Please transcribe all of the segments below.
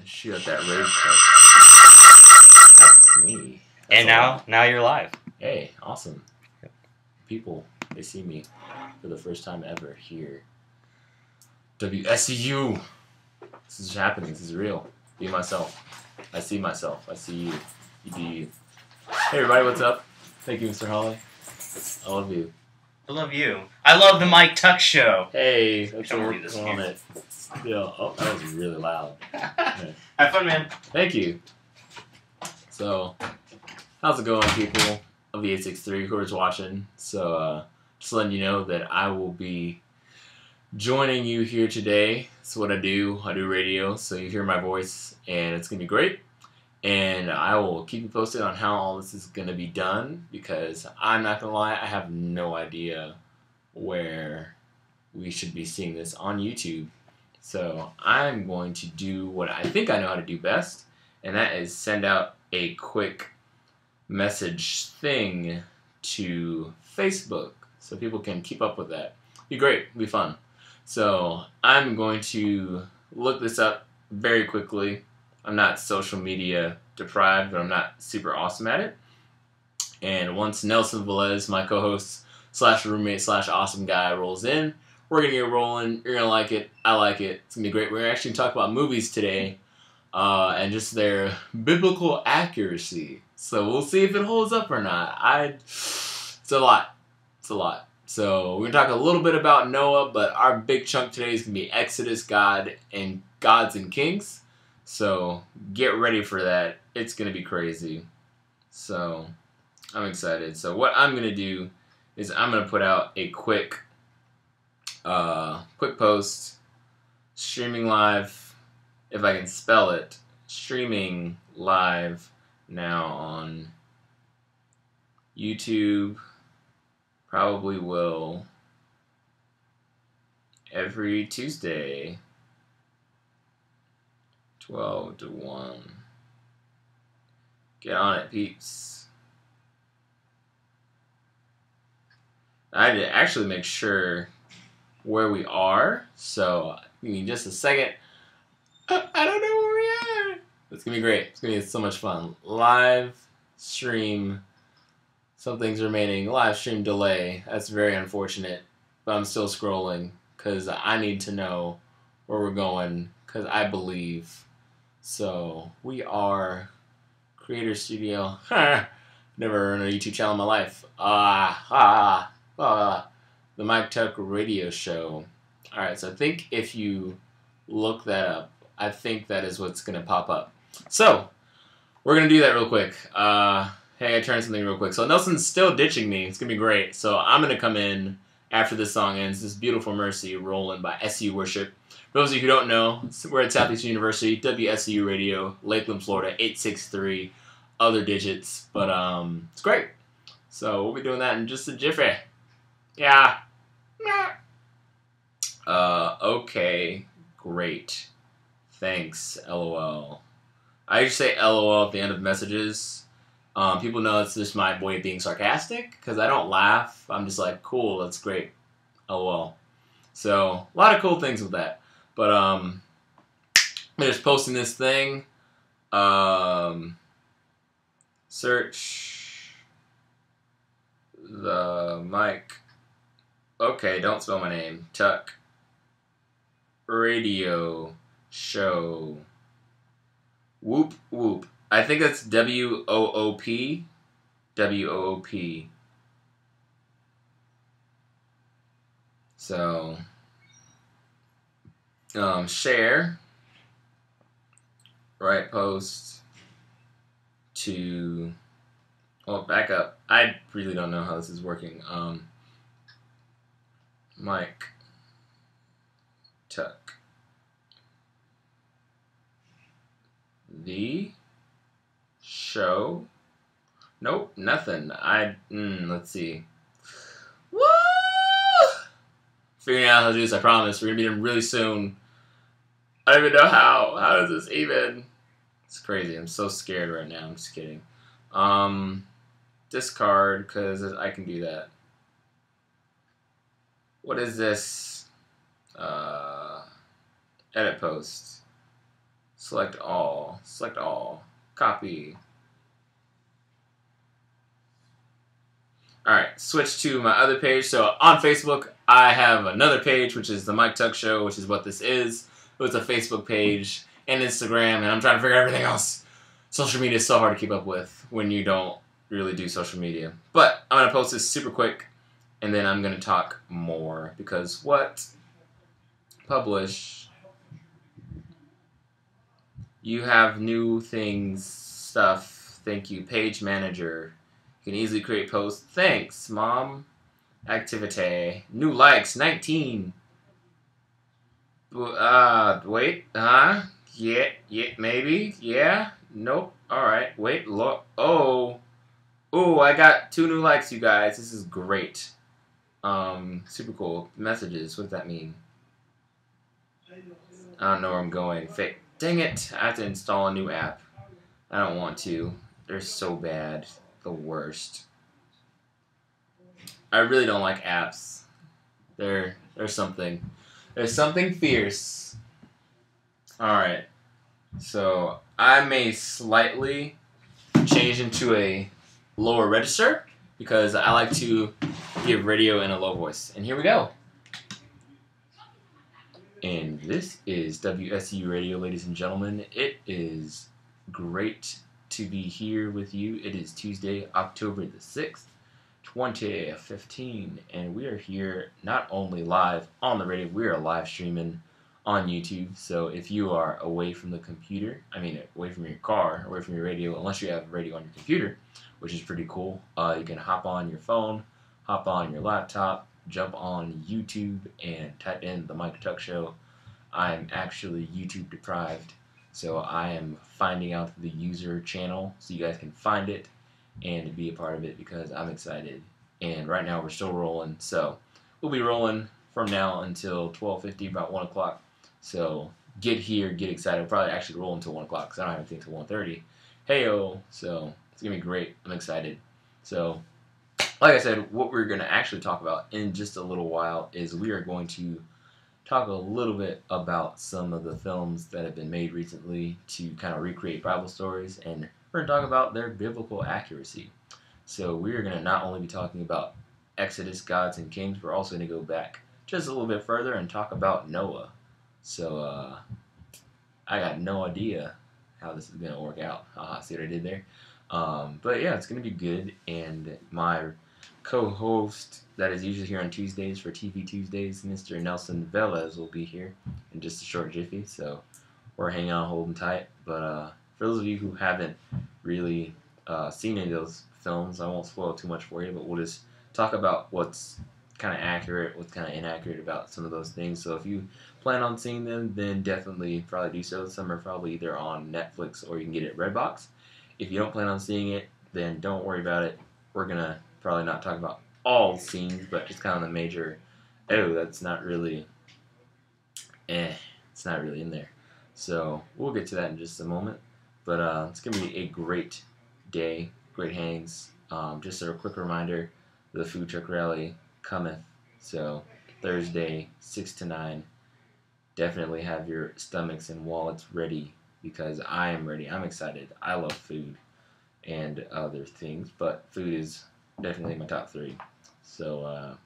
shoot out that rage text. That's me. That's and now you're live. Hey, awesome. People, they see me for the first time ever here. WSCU. This is happening. This is real. Be myself. I see myself. I see you. You do you. Hey everybody, what's up? Thank you, Mr. Holly. I love you. I love you. I love the Mike Tuck Show. Hey, that's Don't what read we're this on it. Still, oh, that was really loud. Yeah. Have fun, man. Thank you. So, how's it going, people of the 863 who are watching? So, just letting you know that I will be joining you here today. That's what I do. I do radio, so you hear my voice, and it's going to be great. And I will keep you posted on how all this is going to be done, because I'm not going to lie, I have no idea where we should be seeing this on YouTube. So I'm going to do what I think I know how to do best, and that is send out a quick message thing to Facebook so people can keep up with that. Be great, be fun. So I'm going to look this up very quickly. I'm not social media deprived, but I'm not super awesome at it. And once Nelson Velez, my co-host / roommate / awesome guy, rolls in, we're going to get rolling. You're going to like it. I like it. It's going to be great. We're actually going to talk about movies today and just their biblical accuracy. So we'll see if it holds up or not. It's a lot. It's a lot. So we're going to talk a little bit about Noah, but our big chunk today is going to be Exodus, Gods and Kings. So get ready for that. It's going to be crazy. So I'm excited. So what I'm going to do is I'm going to put out a quick post, streaming live, if I can spell it, streaming live now on YouTube. Probably will every Tuesday, 12 to 1. Get on it, peeps. I had to actually make sure where we are, so give me just a second. I don't know where we are. It's gonna be great. It's gonna be so much fun. Live stream. Something's remaining. Live stream delay. That's very unfortunate, but I'm still scrolling because I need to know where we're going because I believe. So we are Creator Studio. Never run a YouTube channel in my life. The Mike Tuck Radio Show. Alright, so I think if you look that up, I think that is what's going to pop up. So, we're going to do that real quick. Hey, I turned something real quick. So Nelson's still ditching me. It's going to be great. So I'm going to come in after this song ends. This Beautiful Mercy rolling by SU Worship. For those of you who don't know, we're at Southeastern University, WSU Radio, Lakeland, Florida, 863, other digits. But it's great. So we'll be doing that in just a jiffy. Yeah. Okay. Great. Thanks, LOL. I usually say LOL at the end of messages. People know it's just my way of being sarcastic, because I don't laugh. I'm just like, cool, that's great. LOL. So, a lot of cool things with that. But, I'm just posting this thing. Search the Mike. Okay, don't spell my name. Tuck Radio Show. Whoop whoop. I think that's WOOP. WOOP. So, share. Right post to. Oh, back up. I really don't know how this is working. Mike Tuck. The show. Nope, nothing. Let's see. Woo! Figuring out how to do this, I promise. We're gonna be in really soon. I don't even know how. How does this even? It's crazy. I'm so scared right now. I'm just kidding. Discard, because I can do that. What is this? Edit post. Select all. Select all. Copy. Alright, switch to my other page. So on Facebook, I have another page, which is the Mike Tuck Show, which is what this is. It's a Facebook page and Instagram, and I'm trying to figure out everything else. Social media is so hard to keep up with when you don't really do social media. But I'm going to post this super quick, and then I'm going to talk more. Because what? Publish. You have new things, stuff. Thank you. Page manager. You can easily create posts. Thanks, Mom. Activity. New likes, 19. Wait. Yeah, maybe. Yeah. Nope. Alright. Wait. Look. Oh, I got 2 new likes, you guys. This is great. Super cool. Messages. What does that mean? I don't know where I'm going. Dang it. I have to install a new app. I don't want to. They're so bad. The worst. I really don't like apps. There's something fierce. Alright. So I may slightly change into a lower register because I like to give radio in a low voice. And here we go. And this is WSU Radio, ladies and gentlemen. It is great to be here with you. It is Tuesday, October the 6th, 2015, and we are here not only live on the radio, we are live streaming on YouTube. So if you are away from the computer, away from your car, away from your radio, unless you have radio on your computer, which is pretty cool, you can hop on your phone, hop on your laptop, jump on YouTube, and type in the Mike Tuck Show. I'm actually YouTube deprived. So I am finding out the user channel so you guys can find it and be a part of it because I'm excited. And right now we're still rolling. So we'll be rolling from now until 12:50, about 1 o'clock. So get here, get excited. We'll probably actually roll until 1 o'clock because I don't have anything until 1:30. Hey-o. So it's going to be great. I'm excited. So like I said, what we're going to actually talk about in just a little while is we are going to talk a little bit about some of the films that have been made recently to kind of recreate Bible stories, and we're going to talk about their biblical accuracy. So we're going to not only be talking about Exodus, Gods, and Kings, we're also going to go back just a little bit further and talk about Noah. So I got no idea how this is going to work out. See what I did there? But yeah, it's going to be good, and my co-host that is usually here on Tuesdays for TV Tuesdays, Mr. Nelson Velez, will be here in just a short jiffy, so we're hanging on, holding tight. But for those of you who haven't really seen any of those films, I won't spoil too much for you, but we'll just talk about what's kind of accurate, what's kind of inaccurate about some of those things. So if you plan on seeing them, then definitely probably do so. Some are probably either on Netflix or you can get it at Redbox. If you don't plan on seeing it, then don't worry about it. We're going to probably not talk about all scenes, but just kind of the major, that's not really, it's not really in there. So we'll get to that in just a moment. But it's going to be a great day, great hangs. Just a quick reminder, the food truck rally cometh. So Thursday, 6 to 9. Definitely have your stomachs and wallets ready because I am ready. I'm excited. I love food and other things, but food is definitely my top 3. So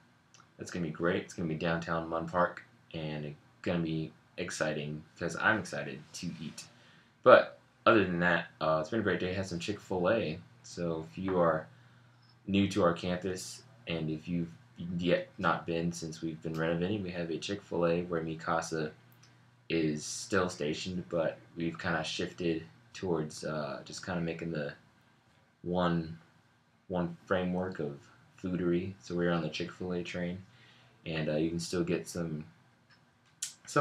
it's going to be great. It's going to be downtown Munn Park, and it's going to be exciting because I'm excited to eat. But other than that, it's been a great day. Had some Chick-fil-A. So if you are new to our campus, and if you've yet not been since we've been renovating, we have a Chick-fil-A where Mikasa is still stationed, but we've kind of shifted towards just kind of making the one framework of foodery. So we're on the Chick-fil-A train, and you can still get some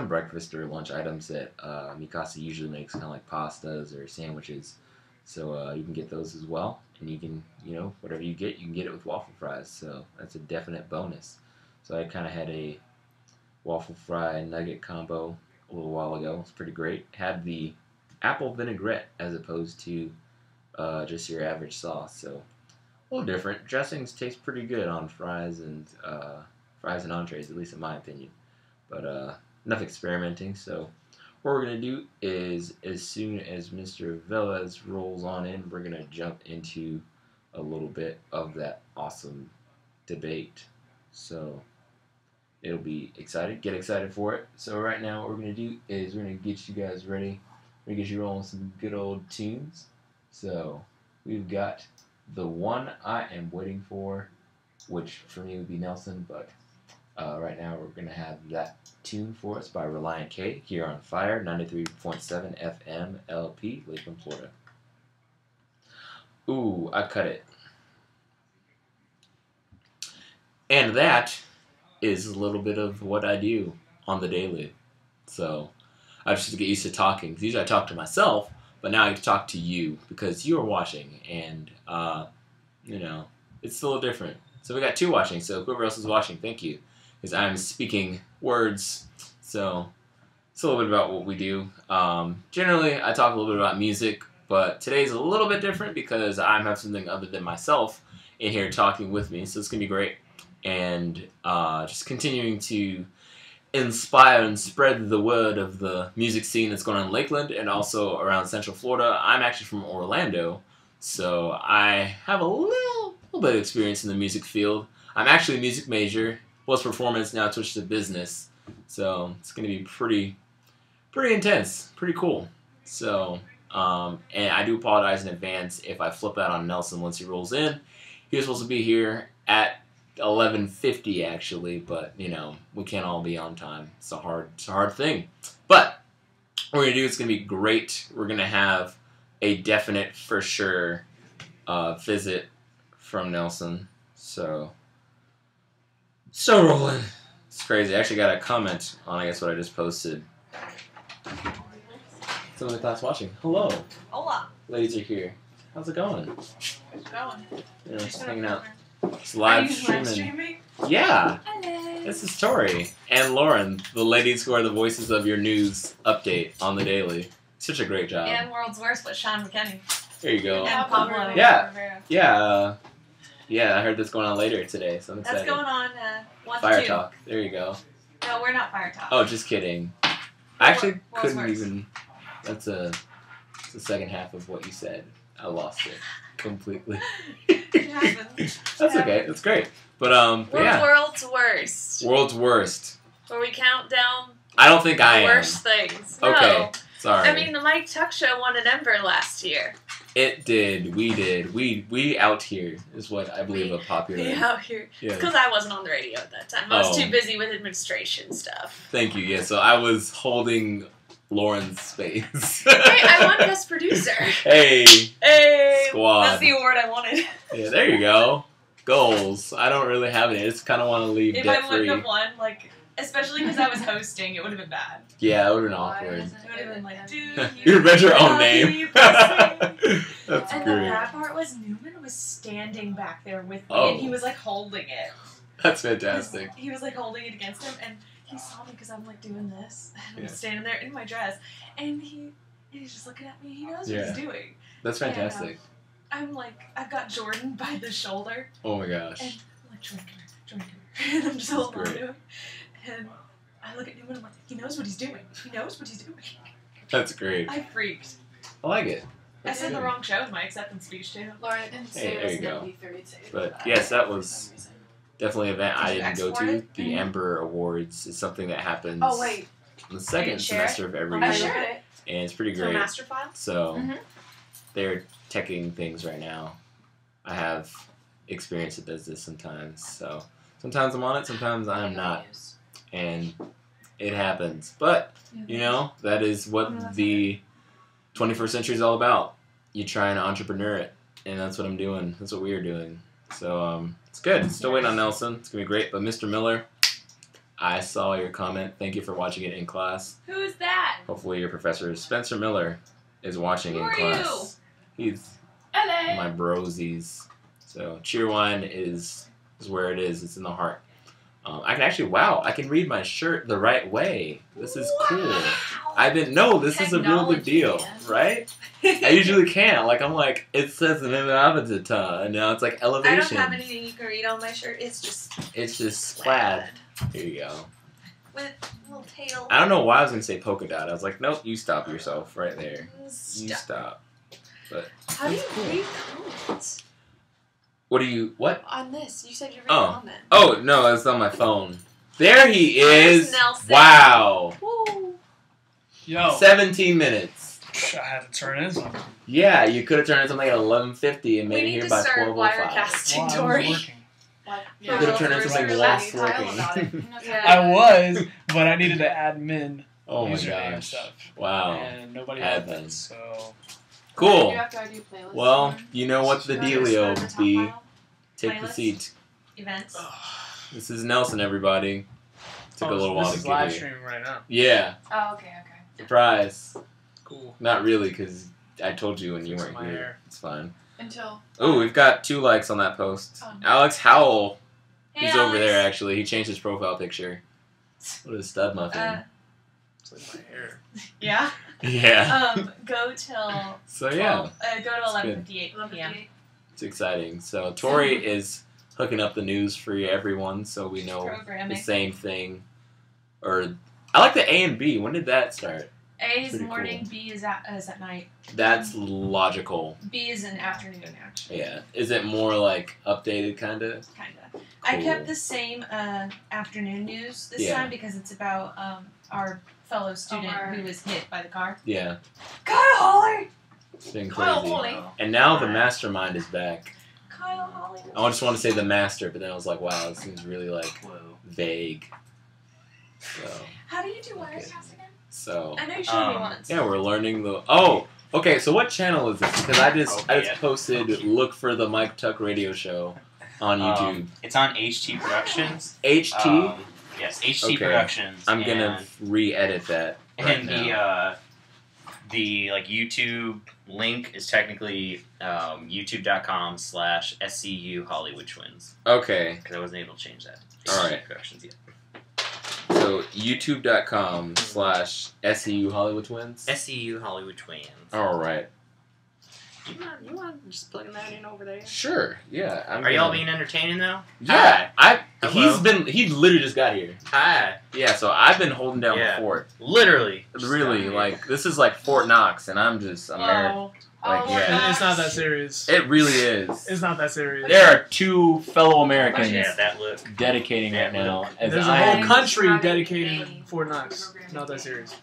breakfast or lunch items that Mikasa usually makes, kind of like pastas or sandwiches. So you can get those as well, and you can, whatever you can get it with waffle fries. So that's a definite bonus. So I kind of had a waffle fry nugget combo a little while ago. It's pretty great. Had the apple vinaigrette as opposed to just your average sauce. So a little different. Dressings taste pretty good on fries and entrees, at least in my opinion. But enough experimenting. So what we're going to do is, as soon as Mr. Velez rolls on in, we're going to jump into a little bit of that awesome debate. So it'll be excited. Get excited for it. So right now what we're going to do is we're going to get you guys ready. We're going to get you rolling some good old tunes. So we've got The One I Am Waiting For, which for me would be Nelson, but right now we're going to have that tune for us by Reliant K here on Fire 93.7 FM LP, Lakeland, Florida. Ooh, I cut it. And that is a little bit of what I do on the daily. So I just have to get used to talking. 'Cause usually I talk to myself, but now I get to talk to you because you are watching, and you know, it's a little different. So we got 2 watching. So whoever else is watching, thank you, because I'm speaking words. So it's a little bit about what we do. Generally, I talk a little bit about music, but today's a little bit different because I have something other than myself in here talking with me. So it's gonna be great, and just continuing to inspire and spread the word of the music scene that's going on in Lakeland and also around Central Florida. I'm actually from Orlando, so I have a little bit of experience in the music field. I'm actually a music major, was performance, now switched to business. So it's going to be pretty intense, pretty cool. So, and I do apologize in advance if I flip out on Nelson once he rolls in. He was supposed to be here at 11:50 actually, but you know, we can't all be on time. It's a hard thing. But what we're gonna do, it's gonna be great. We're gonna have a definite for sure visit from Nelson. So rolling. It's crazy. I actually got a comment on I guess what I just posted. Some of the class watching. Hello. Hola. Ladies are here. How's it going? It's going. You know, just hanging out. It's live streaming. streaming? Yeah. Hello. This is Tori and Lauren, the ladies who are the voices of your news update on the daily. Such a great job. And World's Worst with Sean McKinney. There you go. And Pablo. Yeah. Yeah, I heard this going on later today, so I'm excited. That's going on 1 Fire to 2. Talk. There you go. No, we're not Fire Talk. Oh, just kidding. I actually World's couldn't Worst. even. That's the second half of what you said. I lost it completely. It happens. That's okay. That's great. But We're yeah. World's Worst. World's Worst. Where we count down I don't think I the am. worst things. No. Okay. Sorry. I mean, the Mike Tuck Show won an Ember last year. It did. We did. We out here is what I believe a popular. Yeah, out here. Yeah. Because I wasn't on the radio at that time. I was Oh. too busy with administration stuff. Thank you. Yeah. So I was holding Lauren's space. Hey, I won Best Producer. Hey, Hey! squad. That's the award I wanted. Yeah, there you go. Goals. I don't really have any. I just kind of want to leave If debt I wouldn't free. have won, like, especially because I was hosting, it would have been bad. Yeah, it would have been Why awkward. It would have been like, dude, You read your own are name. you pussy? That's And the great. bad part was Newman was standing back there with me, Oh. and he was like holding it. That's fantastic. He was like holding it against him, and he saw me because I'm like doing this, and Yeah. I'm standing there in my dress, and he's just looking at me. He knows what Yeah. he's doing. That's fantastic. I'm like, I've got Jordan by the shoulder, Oh my gosh. and I'm like, Jordan, come here, and I'm just holding on great. to him, and I look at Newman, I'm like, he knows what he's doing. He knows what he's doing. That's great. I freaked. I like it. I said the wrong show in my acceptance speech too. Laura, I didn't Hey, say there it was you go. an MP3 tape. But yes, that was definitely an event I Did you didn't go export to. it? The Mhm. Ember Awards is something that happens Oh, wait. on the second didn't share it? semester of every I year, shared it. and it's pretty So great. master file. So Mhm. they're teching things right now. I have experience that does this sometimes. So sometimes I'm on it, sometimes I'm not, and it happens. But you know, that is what the 21st century is all about. You try and entrepreneur it, and that's what I'm doing. That's what we are doing. So it's good. Still waiting on Nelson. It's gonna be great. But Mr. Miller, I saw your comment. Thank you for watching it in class. Who's that? Hopefully your professor Spencer Miller is watching Who in are class. He's LA. my brosies. So Cheerwine is where it is. It's in the heart. I can actually, I can read my shirt the right way. This is cool. I didn't know this is a real good deal, Technology, right? I usually can't. Like, I'm like, it says an avatar, and now it's like I elevation. don't have anything you can read on my shirt. It's just It's just plaid. Here you go. with a little tail. I don't know why I was gonna say polka dot. I was like, nope, you stop yourself right there. You stop. But How do you that's cool. read comments What? on this? You said you read Oh. comment. Oh no, it's on my phone. There he There's is. Nelson. Wow. Woo. Yo, 17 minutes. I had to turn in something. Yeah, you could have turned in something at 11:50 and We made it need here to by start 12:05. wirecasting, While I was Tori. working. You could have turned in something whilst working. Yeah. I was, but I needed to admin Oh my username gosh. stuff. Wow. And nobody had Admin. that, so... Cool. You have to do playlists. Well, you know what the dealio be. Take the Playlist? seat. Events. This is Nelson, everybody. Took a little while This to is get live here. streaming right now. Yeah, Oh, okay. surprise. Cool. Not really, because I told you when you Fix weren't my here. hair. It's fine. Until. Oh, we've got 2 likes on that post. Oh. Alex Howell. Hey, He's over Alex. there, actually. He changed his profile picture. What a stud muffin. It's like my hair. Yeah. yeah. Go till. So, yeah. Go to It's good. 11:58 p.m. It's exciting. So, Tori is hooking up the news for everyone so we know the Programming. same thing. Or, I like the A and B. When did that start? A is Pretty morning, cool. B is at night. That's logical. B is in afternoon, actually. Yeah. Is it more like updated, kind of? Kinda. I kept the same afternoon news this Yeah. time because it's about our fellow student Omar. who was hit by the car. Yeah. Kyle Holly! It's been Kyle crazy. Holly! And now the mastermind is back. Kyle Holly! I just want to say the master, but then I was like, wow, this seems really like Whoa. vague. So, How do you do Wirecast again? so I know you showed me Um, once. yeah, we're learning the. Oh, okay. So what channel is this? Because I just Okay. posted look for the Mike Tuck Radio Show on YouTube. It's on HT Productions. HT. Yes, HT Okay. Productions. I'm gonna re-edit that. Right And now. the like YouTube link is technically youtube.com/SCU Hollywood Twins, Okay. because I wasn't able to change that. All HT right. Productions, yeah. So youtube.com/SEU Hollywood Twins. SCU Hollywood Twins. All right. You want just plugging that in over there? Sure. Yeah. Are y'all being entertaining though? Yeah. Hello. He literally just got here. Hi. Yeah. So I've been holding down Yeah. the fort. Literally. Really, like this is like Fort Knox, and I'm just American. Oh. Like, Oh, yeah. It's not that serious. It really is. It's not that serious. There are 2 fellow Americans Yeah, that look. dedicating right now. As There's a I whole am. country Not dedicated a to Fort Knox. Not that serious.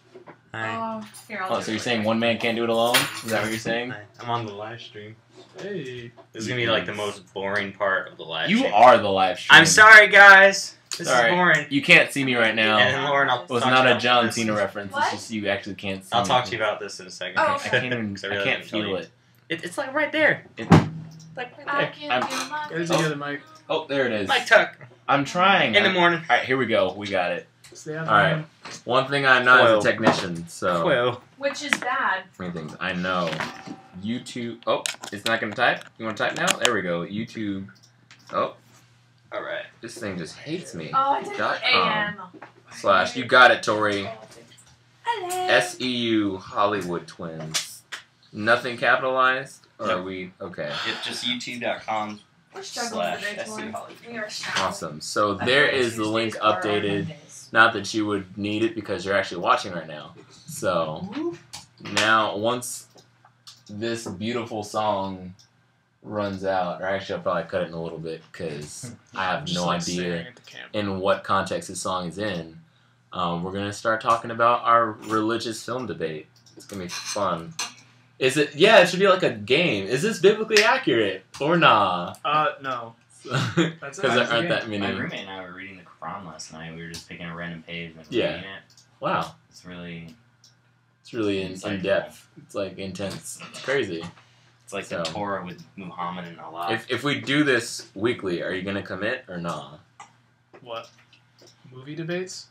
Hi. Oh, here, I'll Oh, do so it. you're saying one man can't do it alone? Is that what you're saying? Hi. I'm on the live stream. Hey. This is gonna be like the most boring part of the live You stream. are the live stream. I'm sorry, guys. This Sorry. is boring. You can't see me right now. And Lauren, I'll It was talk not to you a John about this. Cena reference. What? It's just you actually can't see I'll me. talk to you about this in a second. Oh, I okay. can't even. 'Cause I really can't didn't tell feel you. it. It's like right there. It- Like right I there. can't I'm- do my Get it together, Mike. Oh, there it is. Mike Tuck. I'm trying. In the morning. All right, here we go. We got it. Stay on All right. One thing I'm not Well. is a technician, so Well. Which is bad. many things I know. YouTube. Oh, it's not gonna type. You want to type now? There we go. YouTube. Oh, All right. this thing just hates me. Oh, I did it Dot for com. AM. / You got it, Tori. Hello. SEU Hollywood Twins. Nothing capitalized? Or No. are we okay? It's just youtube.com. We're struggling today, /SU Tori. Hollywood. We are struggling. Awesome. So there is the link updated. Not that you would need it because you're actually watching right now. So now once this beautiful song runs out, or actually I'll probably cut it in a little bit because I have no idea in what context this song is in. We're gonna start talking about our religious film debate. It's gonna be fun. Is it? Yeah, it should be like a game. Is this biblically accurate or nah? No. Because there aren't that My many. roommate and I were reading the Quran last night. We were just picking a random page and Yeah. reading it. Wow, It's really in depth. It's like intense. It's crazy. it's like So. the Torah with Muhammad and Allah. If we do this weekly, are you gonna commit or nah? What? Movie debates?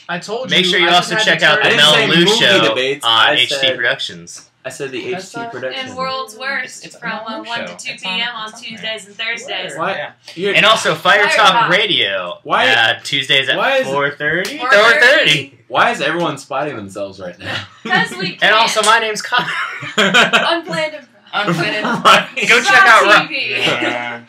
I told you. Make sure you I also just had check to out turn the I it- didn't Mel say and Lou movie show debates, on I HT said- Productions. I said the That's HT not- production. And World's Worst It's from a 1 to show. 2 It's on- p.m. on it's on there. Tuesdays and Thursdays. Why? Yeah. You're- And also Fire Fire Talk Talk. Radio. Why- Tuesdays at why is- 4:30. 4:30. Why is everyone spotting themselves right now? Because we can't. And also, my name's Kyle. Unplanned improv. Unplanned. Right. Go check out TV. Yeah.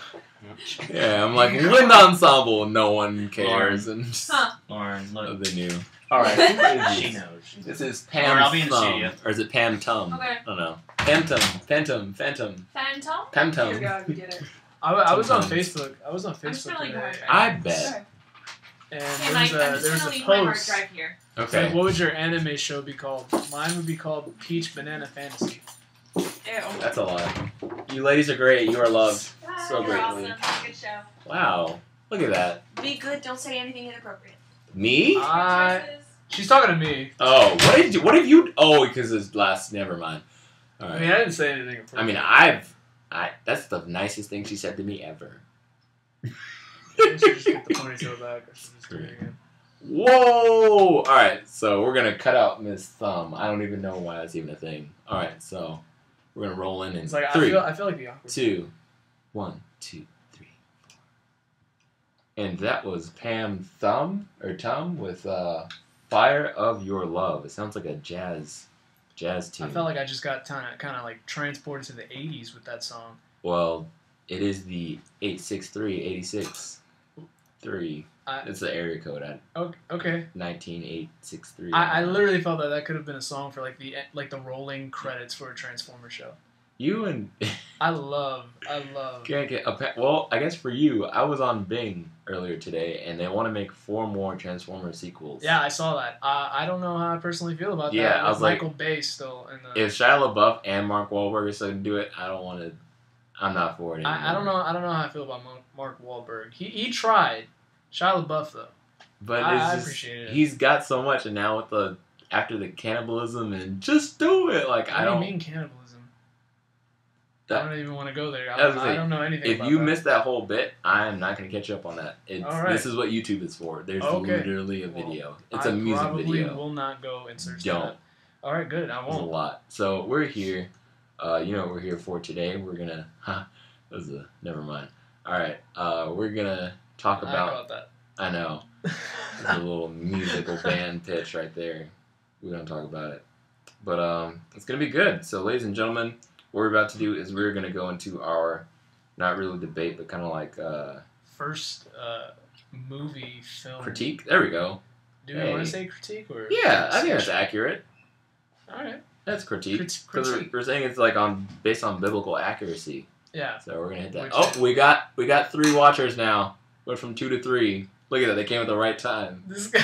Yeah, I'm like wind ensemble. No one cares, and just, Huh. Lauren, look. they knew. All right, who is She this? knows. This is Lauren, Pam I'll be in the Thumb, studio. or is it Pam Tum? Okay. I don't know. Phantom. Phantom? Pam Dear Tum. God, we did it. I was on Sometimes. Facebook. I was on I'm just Facebook gonna leave my today, I hard drive. bet. Okay. and Okay, there Mike, was I'm a just there was gonna a leave my hard post. drive here. It's like, Okay. what would your anime show be called? Mine would be called Peach Banana Fantasy. Ew. That's a lot. You ladies are great. You are loved. So You're greatly. awesome. Have a good show. Wow. Look at that. Be good. Don't say anything inappropriate. Me? Your choices. She's talking to me. Oh, what have you? Oh, because it's last. Never mind. All I right. mean, I didn't say anything. I mean, that's the nicest thing she said to me ever. I should just get the ponytail back. I should just do it again. Whoa! All right, so we're gonna cut out Miss Thumb. I don't even know why that's even a thing. All right, so we're gonna roll in It's like three, I feel like the awkward. 2, 1, 2, 3, 4. And that was Pam Thumb or Tum with "Fire of Your Love." It sounds like a jazz tune. I felt like I just got kind of like transported to the '80s with that song. Well, it is the 863-86-3. It's the area code at Okay. 19863. I literally felt that could have been a song for like the rolling credits for a Transformer show. You and I love. can't get well. I guess for you, I was on Bing earlier today, and they want to make 4 more Transformer sequels. Yeah, I saw that. I don't know how I personally feel about Yeah, that. I With was like- Michael Bay still in the. If Shia LaBeouf and Mark Wahlberg are still to do it, I don't want to. I'm not for it anymore. I don't know. I don't know how I feel about Mark Wahlberg. He tried. Shia LaBeouf though. But I it's just, appreciate it. he's got so much, and now with after the cannibalism and just do it. Like What I do don't. you mean cannibalism? That- I don't even want to go there. I was gonna I say, don't know anything If about you that. missed that whole bit, I am not going to catch you up on that. All right. This is what YouTube is for. There's Okay. literally a Well, video. It's I a music probably video. will not go and search Don't. that. All right, good. I There's a won't. lot. So we're here. You know what we're here for today. We're gonna. Never mind. All right. We're gonna talk I about. caught that. I know. There's a little musical band pitch right there. We're gonna talk about it, but it's gonna be good. So, ladies and gentlemen, what we're about to do is we're gonna go into our, not really debate, but kind of like First movie film critique. There we go. Do we want to say critique or? Yeah, I think that's accurate. All right. That's critique. Critique. Because we're saying it's like based on biblical accuracy. Yeah. So we're gonna hit that. Which- Oh, we got 3 watchers now. Went from 2 to 3. Look at that. They came at the right time. This guy.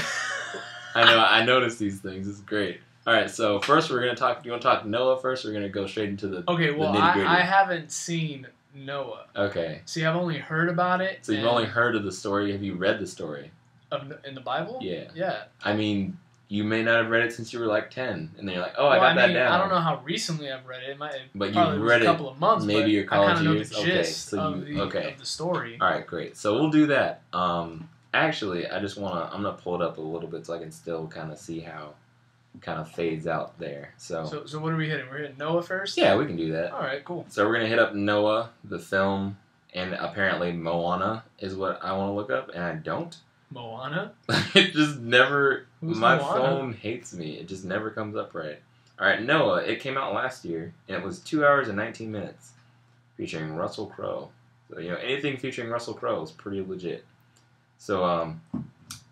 I know. I noticed these things. It's great. All right. So first, we're gonna talk. You want to talk Noah first? Or we're gonna go straight into the. Okay, well, the nitty-gritty? I haven't seen Noah. Okay. See, I've only heard about it. So you've and- only heard of the story. Have you read the story? in the Bible. Yeah. Yeah. I mean, you may not have read it since you were like 10, and then you're like, oh, I Well, got that mean, down. I don't know how recently I've read it. It might. But you probably was read a it couple of months. maybe but your college I kind of know years? the Okay, gist so of you- okay. of the story. All right, great. So we'll do that. Actually, I'm gonna pull it up a little bit so I can still kind of see how it kind of fades out there. So So what are we hitting? We're hitting Noah first. yeah, we can do that. All right. Cool. So we're gonna hit up Noah, the film, and apparently Moana is what I want to look up, and I don't. Moana. It just never. Who's my Moana? phone hates me. It just never comes up right. All right, Noah. It came out last year, and it was 2 hours and 19 minutes, featuring Russell Crowe. So anything featuring Russell Crowe is pretty legit. So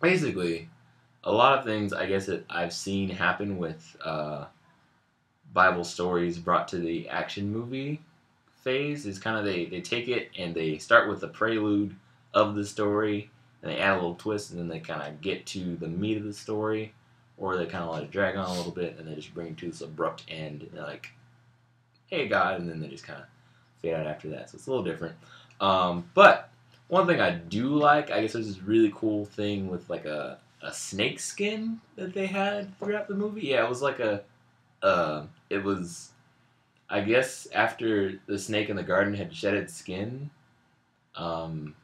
basically, a lot of things I guess that I've seen happen with Bible stories brought to the action movie phase is kind of they take it and they start with the prelude of the story and they add a little twist and then they kind of get to the meat of the story, or they kind of let it drag on a little bit and they just bring it to this abrupt end and they're like, hey God, and then they just kind of fade out after that. So it's a little different. But one thing I do like, I guess there's this really cool thing with like a snake skin that they had throughout the movie. Yeah, it was like it was, I guess after the snake in the garden had shed its skin.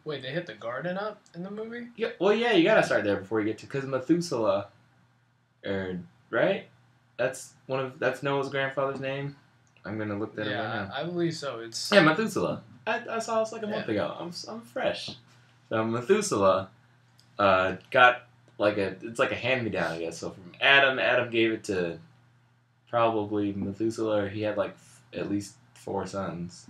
Wait, they hit the garden up in the movie? Yeah, well, yeah, you gotta start there before you get to, because Methuselah, right? That's Noah's grandfather's name. I'm gonna look that up right now. I believe so. It's Yeah, Methuselah. I saw this like a month Yeah. ago. I'm fresh. So Methuselah got it's like a hand-me-down, I guess. So from Adam gave it to probably Methuselah. He had like at least 4 sons.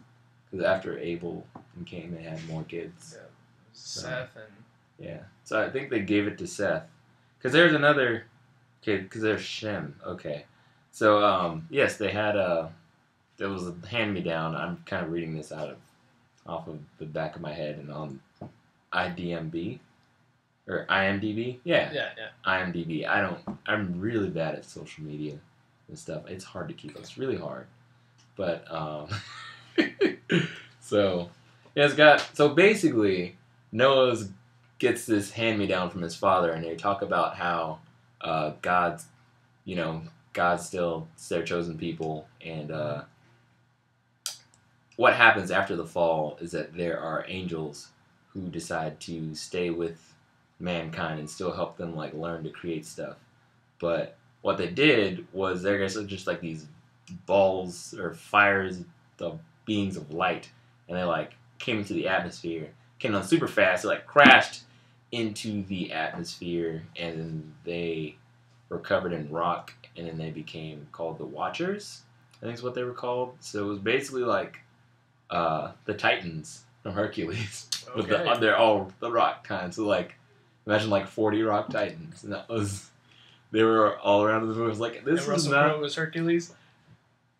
because after Abel and Cain, they had more kids. Yeah. Seth and Yeah. So I think they gave it to Seth. Because there's another... Okay, because there's Shem. Okay. So, yes, they had a... There was a hand-me-down. I'm kind of reading this off of the back of my head and on IDMB. Or IMDb? Yeah. yeah. IMDb. I'm really bad at social media and stuff. It's hard to keep up. It's really hard. But, so, yeah, it's got... So, basically, Noah gets this hand-me-down from his father, and they talk about how God's still their chosen people, and what happens after the fall is that there are angels who decide to stay with mankind and still help them like learn to create stuff. But what they did was they're just like these balls or fires, the beings of light, and they like came into the atmosphere, came down super fast, they like crashed into the atmosphere, and then they were covered in rock, and then they became called the Watchers, I think is what they were called. So it was basically like the Titans from Hercules. With they're all the rock kind. So like, imagine like 40 rock Titans, and they were all around the movie. It was like, this and is Russell not... Crowe was Hercules?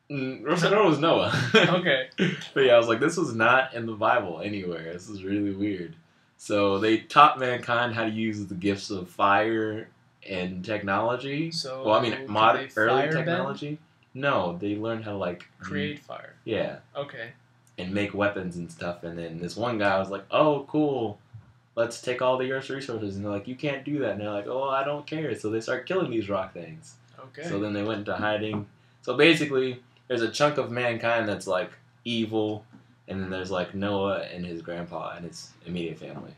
Russell Crowe was Noah. Okay. But yeah, I was like, this was not in the Bible anywhere. This is really weird. So they taught mankind how to use the gifts of fire and technology. So well, I mean, early fire technology. No, they learned how to like create fire. Yeah. Okay. And make weapons and stuff. And then this one guy was like, "Oh, cool. Let's take all the Earth's resources." And they're like, "You can't do that." And they're like, "Oh, I don't care." So they start killing these rock things. Okay. So then they went into hiding. So basically, there's a chunk of mankind that's like evil, and then there's like Noah and his grandpa and his immediate family.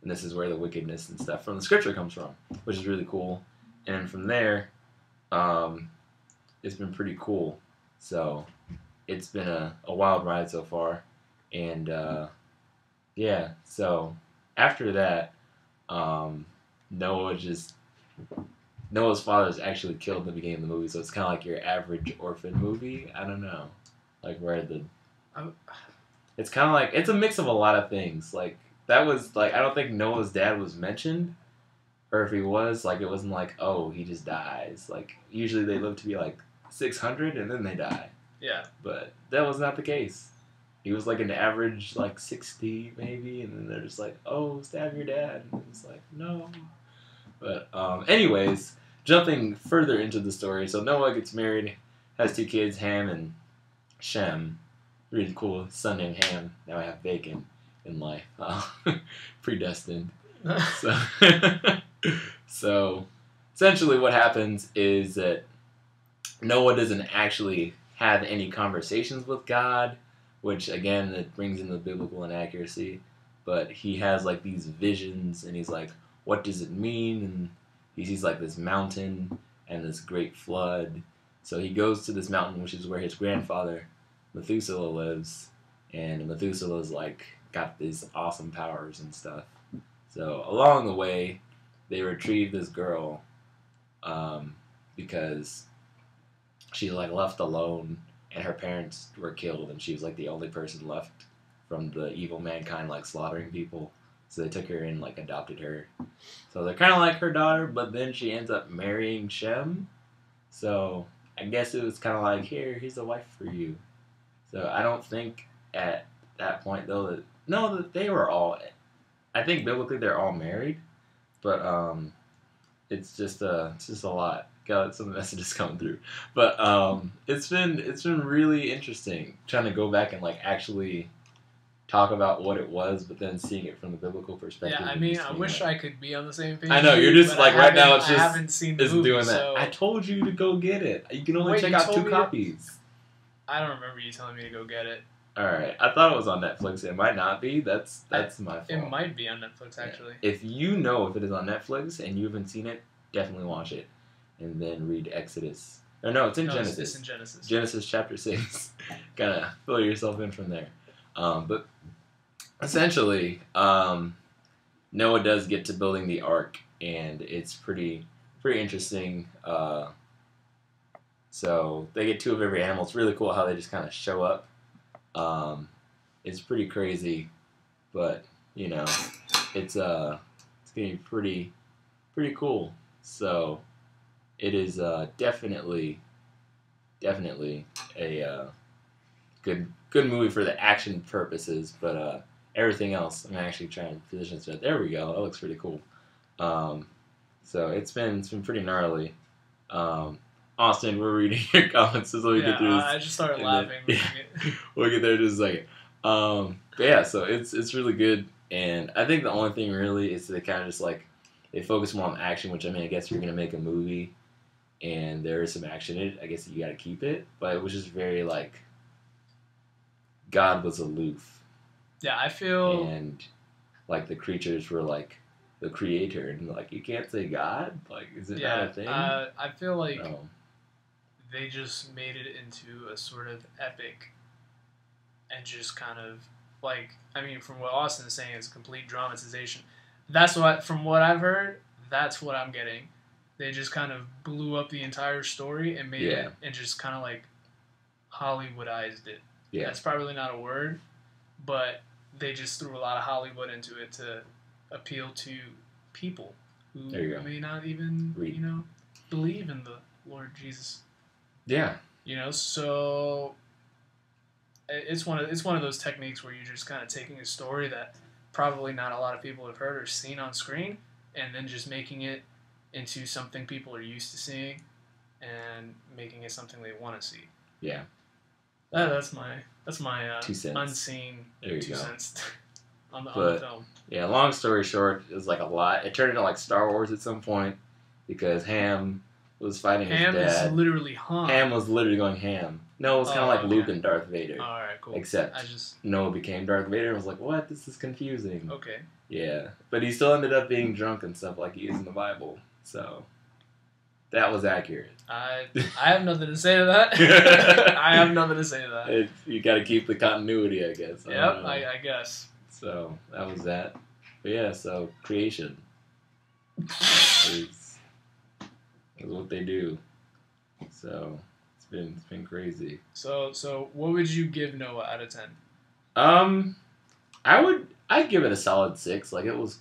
And this is where the wickedness and stuff from the scripture comes from, which is really cool. And from there, it's been pretty cool. So it's been a wild ride so far. And yeah, so after that, Noah's father is actually killed in the beginning of the movie. So it's kind of like your average orphan movie. I don't know. Like where it's kind of like, it's a mix of a lot of things. Like, that was, like, I don't think Noah's dad was mentioned. Or if he was, like, it wasn't like, oh, he just dies. Like, usually they live to be, like, 600 and then they die. Yeah. But that was not the case. He was, like, an average, like, 60, maybe. And then they're just like, oh, stab your dad. And it's like, no. But, anyways, jumping further into the story. So Noah gets married, has 2 kids, Ham and Shem. Really cool. Son named Ham. Now I have bacon in life. Predestined. So essentially what happens is that Noah doesn't actually have any conversations with God, which again, it brings in the biblical inaccuracy, but he has like these visions and he's like, what does it mean? And he sees like this mountain and this great flood. So he goes to this mountain, which is where his grandfather Methuselah lives, and Methuselah's like got these awesome powers and stuff. So along the way, they retrieve this girl because she like left alone, and her parents were killed, and she was like the only person left from the evil mankind like slaughtering people. So they took her and like adopted her. So they're kind of like her daughter, but then she ends up marrying Shem. So I guess it was kind of like, here's a wife for you. So I don't think at that point though that they were all. I think biblically they're all married, but it's just a lot. Got some messages coming through, but it's been really interesting trying to go back and like actually talk about what it was, but then seeing it from the biblical perspective. Yeah, I mean, I wish I could be on the same page. I know you're just like right now. It's just I haven't seen the it's movie, doing that. so I told you to go get it. You can only Wait, check you out told 2 me copies. I don't remember you telling me to go get it. All right, I thought it was on Netflix. It might not be. That's my fault. It might be on Netflix actually. Yeah. If you know if it is on Netflix and you haven't seen it, definitely watch it, and then read Exodus. Or no, it's in Genesis. It's in Genesis. Genesis chapter 6. Gotta fill yourself in from there. But essentially, Noah does get to building the ark, and it's pretty interesting. So they get 2 of every animal. It's really cool how they just kind of show up. it's pretty crazy, but you know, it's getting pretty cool. So it is definitely a good movie for the action purposes, but everything else, I'm actually trying to position stuff. There we go. That looks pretty cool. So it's been pretty gnarly. Austin, we're reading your comments, so let me get through this. I just started and laughing. then- we'll get there in just a second. But yeah, so it's really good, and I think the only thing really is they kind of just like they focus more on action, which I mean, I guess you're gonna make a movie, and there is some action in it. I guess you got to keep it, but it was just very like God was aloof, Yeah, I feel. and like the creatures were like the creator, and like you can't say God. Like, is it not a thing? I feel like No. they just made it into a sort of epic, and just kind of like, I mean, from what Austin is saying, it's complete dramatization. That's what, from what I've heard, that's what I'm getting. They just kind of blew up the entire story and made it, and just kind of like Hollywoodized it. Yeah. That's probably not a word, but they just threw a lot of Hollywood into it to appeal to people who There you go. may not even, Read. believe in the Lord Jesus. Yeah. So it's one of those techniques where you're just kind of taking a story that probably not a lot of people have heard or seen on screen, and then just making it into something people are used to seeing, and making it something they want to see. Yeah. That's my 2 cents. unseen There you 2 go. cents on the But- film. Yeah, long story short, it was like a lot. It turned into like Star Wars at some point because Ham was fighting Ham his dad. is literally Han. Ham was literally going ham. No, it was kind of Oh, like okay. Luke and Darth Vader. All right, cool. Except I just Noah became Darth Vader and was like, what? This is confusing. okay. Yeah. But he still ended up being drunk and stuff like he is in the Bible. So that was accurate. I have nothing to say to that. I have nothing to say to that. You got to keep the continuity, I guess. Yep, don't know. I guess. So that was that. But yeah, so creation is what they do. So it's been crazy. So what would you give Noah out of 10? I'd give it a solid 6. Like it was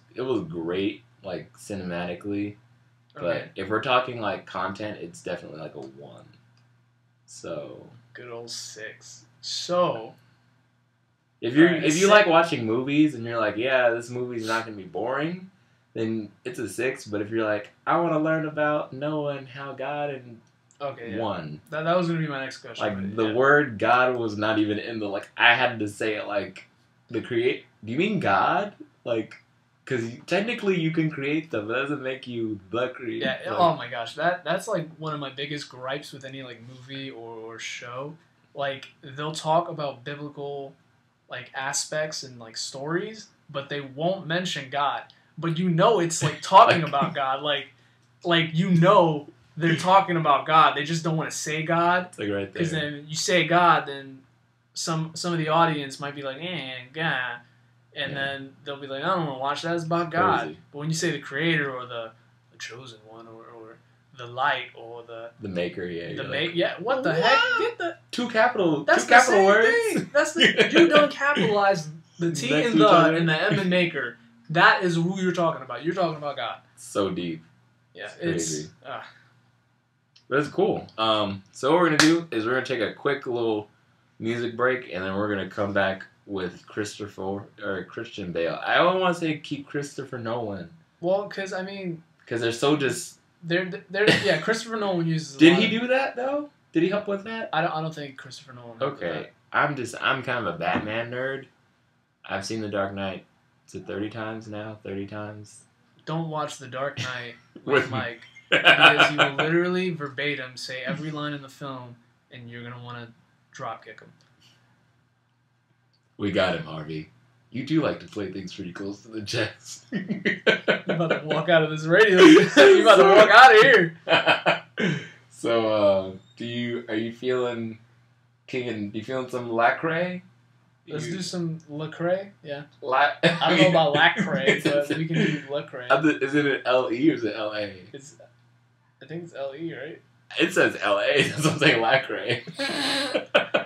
great, like cinematically. But Okay. if we're talking like content, it's definitely like a 1. So Good old 6. So if you Alright, a if you 6. like watching movies and you're like, yeah, this movie's not gonna be boring, then it's a 6. But if you're like, I want to learn about Noah and how God and okay, yeah. 1. That was gonna be my next question. Like but the yeah. word God was not even in the like. I had to say it like the create. Do you mean God? Like, because technically you can create them. But that doesn't make you the creator. Yeah. Like, Oh my gosh, that's like one of my biggest gripes with any like movie or show. Like they'll talk about biblical like aspects and like stories, but they won't mention God. But it's like talking about God. Like they're talking about God. They just don't want to say God. It's like right there. Because then you say God, then some of the audience might be like, God. And Yeah. then they'll be like, I don't want to watch that. It's about God. Crazy. But when you say the creator or the chosen one or the light or the maker. Yeah. the you're make, like, yeah, what the heck? Get the two capital that's two capital the same words. thing. That's the you don't capitalize the T Next and to the each other. and the M and maker. That is who you're talking about. You're talking about God. So deep. Yeah, It's it's crazy. But it's cool. So what we're gonna do is we're gonna take a quick little music break, and then we're gonna come back with Christian Bale. I don't want to say keep Christopher Nolan well, because I mean, because they're so just. they're yeah. Christopher Nolan uses. Did he do that though? Did he help with that? I don't think Christopher Nolan. helped with Okay, I'm kind of a Batman nerd. I've seen The Dark Knight. Is it 30 times now? 30 times. that. Don't watch The Dark Knight With with Mike because he will literally verbatim say every line in the film, and you're gonna want to drop kick him. We got him, Harvey. You do like to play things pretty close to the chest. You about to walk out of this radio? You about to walk out of here? So, are you feeling do you feeling some Lacrae? Let's do some Lecrae. Yeah. I I don't know about Lacrae, but we can do Lecrae. Is it an LE or is it LA? I think it's LE, right? It says L.A. That's what I'm saying, Lacrae.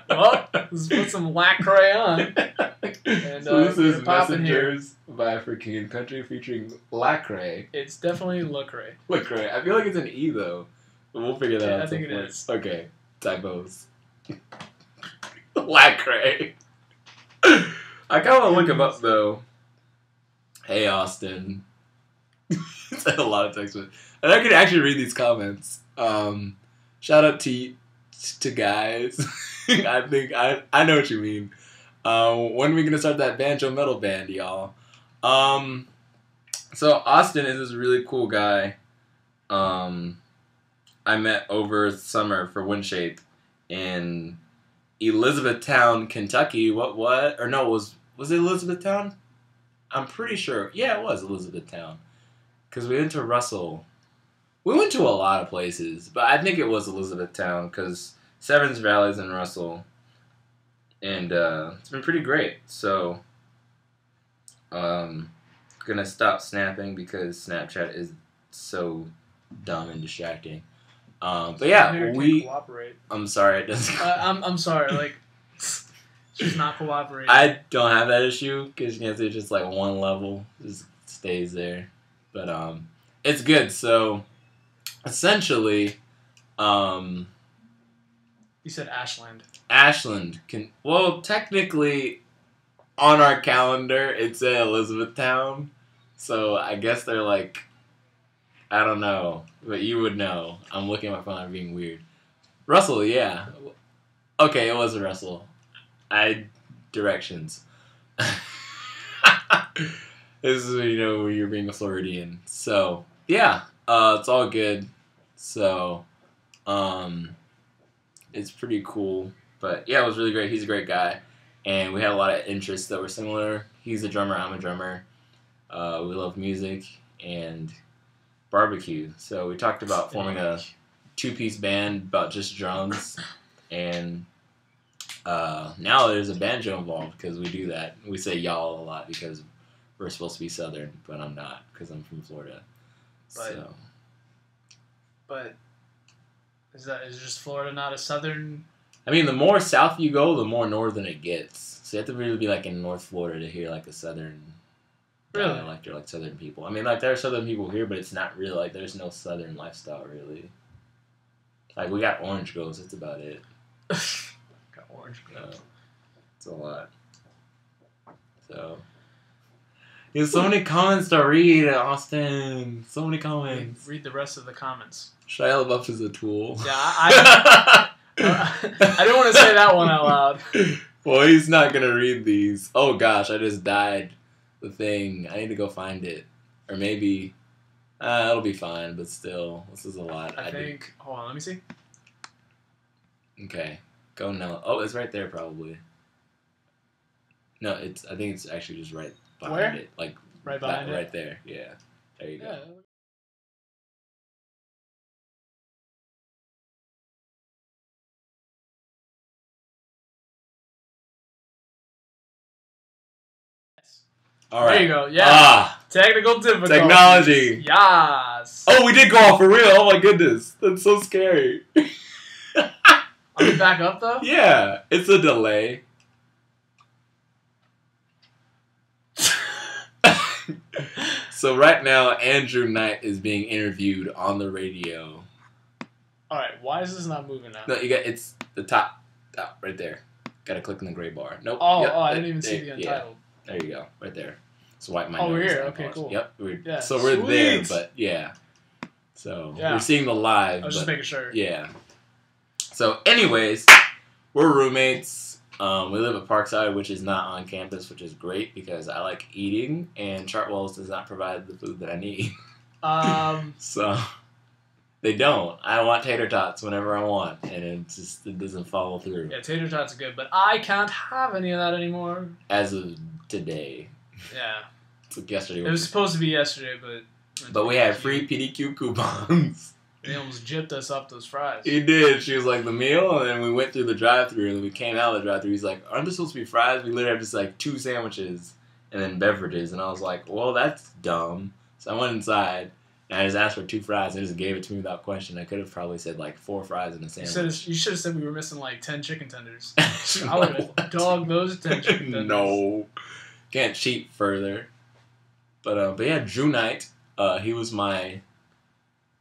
Well, let's put some Lacrae on. And, so this is we're popping here. Messengers by African Country featuring Lacrae. It's definitely Lacrae. Lacrae. I feel like it's an E though. But we'll figure that out. I think it point. is. Okay. Typos. Lacrae. I kind of want to look him up though. Hey Austin. Said a lot of text with. And I could actually read these comments. Shout out to guys. I think I know what you mean. When are we gonna start that banjo metal band, y'all? So Austin is this really cool guy. I met over summer for Windshape in Elizabethtown, Kentucky. What? Or no, was it Elizabethtown? I'm pretty sure. Yeah, it was Elizabethtown. Because we went to Russell. We went to a lot of places, but I think it was Elizabethtown because Severn's Valley's in Russell. And it's been pretty great. So, gonna stop snapping because Snapchat is so dumb and distracting. But yeah, cooperate. I'm sorry, it doesn't. I'm sorry, like she's not cooperating. I don't have that issue because you know, it's just like one level, just stays there. But it's good. So essentially, you said Ashland. Ashland technically on our calendar it's in Elizabethtown, so I guess they're like, I don't know, but you would know. I'm looking at my phone, I'm being weird. Russell, yeah. Okay, it was Russell. Directions. This is, you know, when you're being a Floridian. So, yeah, it's all good. So, it's pretty cool. But, yeah, it was really great. He's a great guy. And we had a lot of interests that were similar. He's a drummer, I'm a drummer. We love music and barbecue. So we talked about forming a two-piece band about just drums. And now there's a banjo involved because we do that. We say y'all a lot because we're supposed to be Southern, but I'm not because I'm from Florida. But is just Florida not a Southern? I mean, the more south you go, the more northern it gets. So you have to really be like in North Florida to hear like a Southern dialect or like Southern people. I mean, like there are Southern people here, but it's not really like there's no Southern lifestyle really. Like we got Orange Groves, that's about it. Got Orange Groves. It's a lot. So. There's so many comments to read, Austin. So many comments. Read the rest of the comments. Shia LaBeouf is a tool. Yeah, I didn't want to say that one out loud. Well, he's not going to read these. Oh, gosh, I just died. The thing. I need to go find it. Or maybe... it'll be fine, but still. This is a lot. I think... Hold on, let me see. Okay. Go now. Oh, it's right there, probably. No, I think it's actually just right behind it. Like, right behind it? Right there. Yeah. There you go. Yeah. All right. There you go. Yeah. Technical difficulties. Technology. Yes. Oh, we did go off for real. Oh my goodness. That's so scary. Are we back up though? Yeah. It's a delay. So right now, Andrew Knight is being interviewed on the radio. All right. Why is this not moving now? No, it's the top right there. Got to click on the gray bar. Nope. Oh, yep, I didn't even see the untitled. Yeah. There you go. Right there. Swipe my nose. Oh, we're here. Okay, cool. Yep. Yeah, so we're sweet. there, but yeah. So we're seeing the live. I was just making sure. Yeah. So anyways, we're roommates. We live at Parkside, which is not on campus, which is great because I like eating, and Chartwells does not provide the food that I need. So they don't. I want tater tots whenever I want, and it doesn't follow through. Yeah, tater tots are good, but I can't have any of that anymore. As of today. Yeah. It's like yesterday. It was supposed to be yesterday, but we had free PDQ coupons. They almost gypped us up those fries. He did. She was like, the meal, and then we went through the drive-thru, and then we came out of the drive-thru. He's like, aren't there supposed to be fries? We literally have just like 2 sandwiches and then beverages. And I was like, well, that's dumb. So I went inside, And I just asked for 2 fries. They just gave it to me without question. I could have probably said like 4 fries in a sandwich. You should have said we were missing like 10 chicken tenders. I would have dogged those 10 chicken tenders. No, can't cheat further. But yeah, Drew Knight. He was my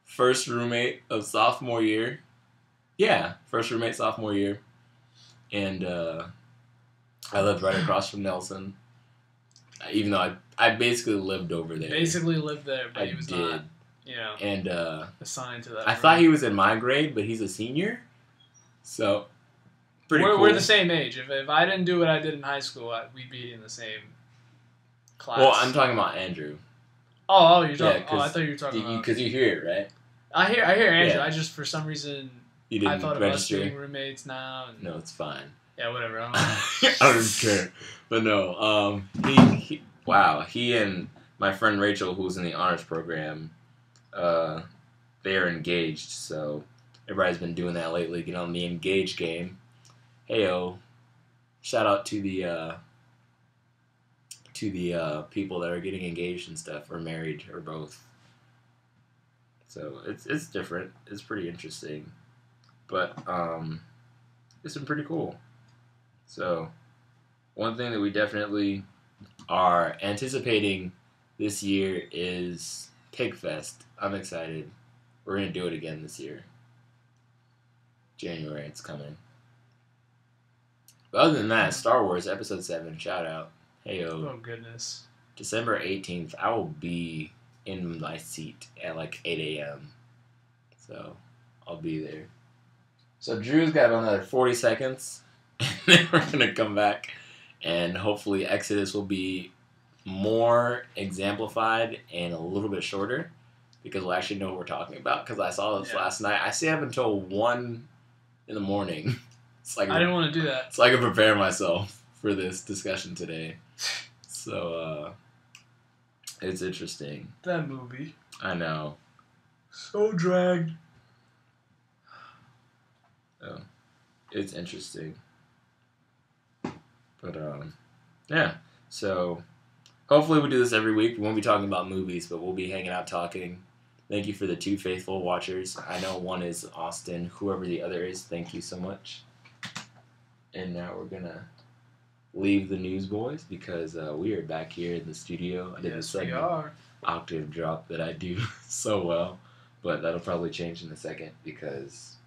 first roommate of sophomore year. Yeah, first roommate sophomore year, and I lived right across from Nelson. Even though I basically lived over there. Basically lived there, but I he was did. not, And assigned to that. I thought he was in my grade, but he's a senior, so pretty cool. We're the same age. If I didn't do what I did in high school, we'd be in the same class. Well, I'm talking about Andrew. Oh, you're talking. Yeah, I thought you were talking about. Because you hear it, right? I hear Andrew. Yeah. I just for some reason You didn't I thought register. of us being roommates now. And, No, it's fine. Yeah, whatever. I I don't know. don't care. But no, he and my friend Rachel, who's in the honors program, they are engaged. So everybody's been doing that lately, get on the engaged game. Heyo, shout out to the people that are getting engaged and stuff, or married, or both. So it's different. It's pretty interesting, but it's been pretty cool. So one thing that we definitely are anticipating this year is Pigfest. I'm excited. We're gonna do it again this year. January, it's coming. But other than that, Star Wars Episode 7, shout out. Heyo. Oh goodness. December 18th, I will be in my seat at like 8 a.m. So I'll be there. So Drew's got another 40 seconds. And then we're going to come back. And hopefully Exodus will be more exemplified and a little bit shorter. Because we'll actually know what we're talking about. Because I saw this last night. I stayed up until 1 in the morning. It's like I didn't want to do that. So I can prepare myself for this discussion today. So, it's interesting. That movie. I know. So dragged. Oh, it's interesting. But, yeah. So, hopefully we do this every week. We won't be talking about movies, but we'll be hanging out talking. Thank you for the 2 faithful watchers. I know one is Austin. Whoever the other is, thank you so much. And now we're going to leave the newsboys because we are back here in the studio. I did the Yes, we segment are. octave drop that I do so well, but that'll probably change in a second because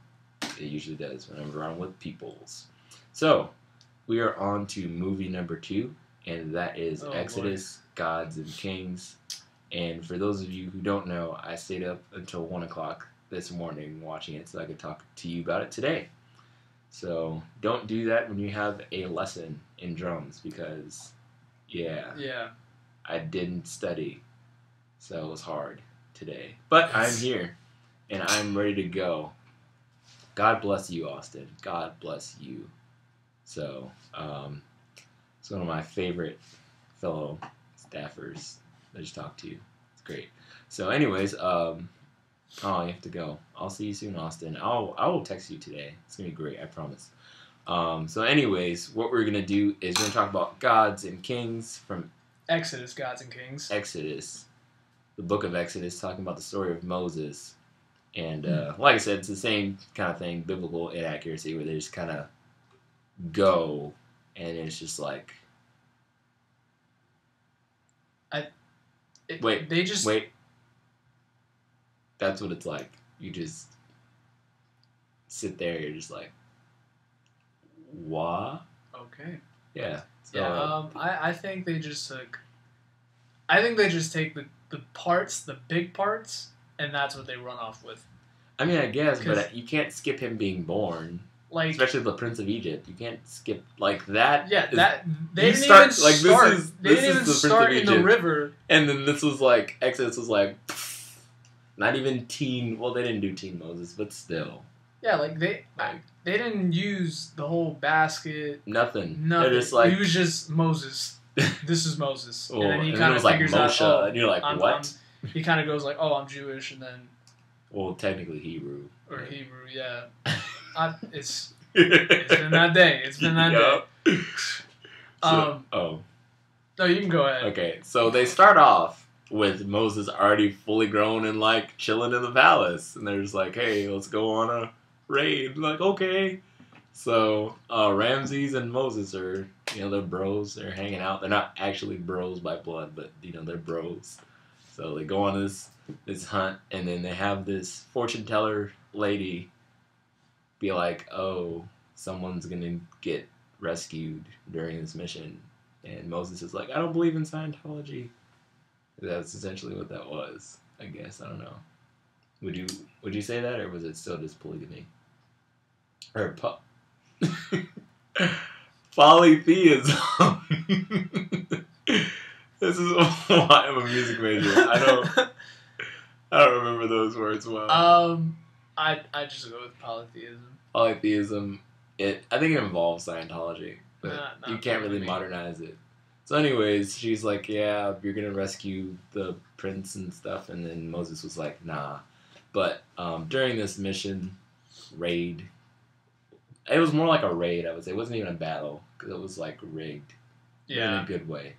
it usually does whenever I'm with peoples. So we are on to movie number 2, and that is Exodus, Gods and Kings. And for those of you who don't know, I stayed up until 1 o'clock this morning watching it so I could talk to you about it today. So don't do that when you have a lesson in drums because, yeah, I didn't study, so it was hard today. But I'm here, and I'm ready to go. God bless you, Austin. God bless you. So, it's one of my favorite fellow staffers that I just talked to. It's great. So, anyways, you have to go. I'll see you soon, Austin. I will text you today. It's gonna be great, I promise. So anyways, what we're gonna do is we're gonna talk about Gods and Kings from Exodus, Gods and Kings. Exodus, the book of Exodus, talking about the story of Moses. And like I said, it's the same kind of thing, biblical inaccuracy, where they just kind of go, and it's just like, wait. That's what it's like. You just sit there. You're just like, what? Okay. Yeah. So, Yeah. I think they just took. I think they just take the parts, the big parts, and that's what they run off with. I mean, I guess, but you can't skip him being born. Like, especially the Prince of Egypt. You can't skip like that. Yeah, they you didn't start, even like, start. this is They the didn't even Prince of start in the Egypt. river. And then this was like Exodus was like, not even teen. Well, they didn't do teen Moses, but still. Yeah, like they didn't use the whole basket. Nothing. Nothing. They're just like, he was just Moses. This is Moses. oh, and then he it kind was of like figures Moshe, out, and you're like, what? He kind of goes like, oh, I'm Jewish, and then Well, technically Hebrew. or Hebrew, yeah. It's been that day. It's been that day. So, No, you can go ahead. okay, so they start off with Moses already fully grown and like chilling in the palace, and they're just like, "Hey, let's go on a raid." I'm like, okay. So Ramses and Moses are, they're bros. They're hanging out. They're not actually bros by blood, but they're bros. So they go on this hunt, and then they have this fortune teller lady be like, "Oh, someone's gonna get rescued during this mission," and Moses is like, "I don't believe in Scientology." That's essentially what that was, I guess. I don't know. Would you say that, or was it still just polygamy? Or polytheism. This is why I'm a music major. I don't remember those words well. I just go with polytheism. Polytheism. I think it involves Scientology, but Not you can't really polygamy. modernize it. So, anyways, she's like, "Yeah, you're gonna rescue the prince and stuff," and then Moses was like, "Nah." But during this mission raid, it was more like a raid. I would say it wasn't even a battle because it was like rigged in a good way.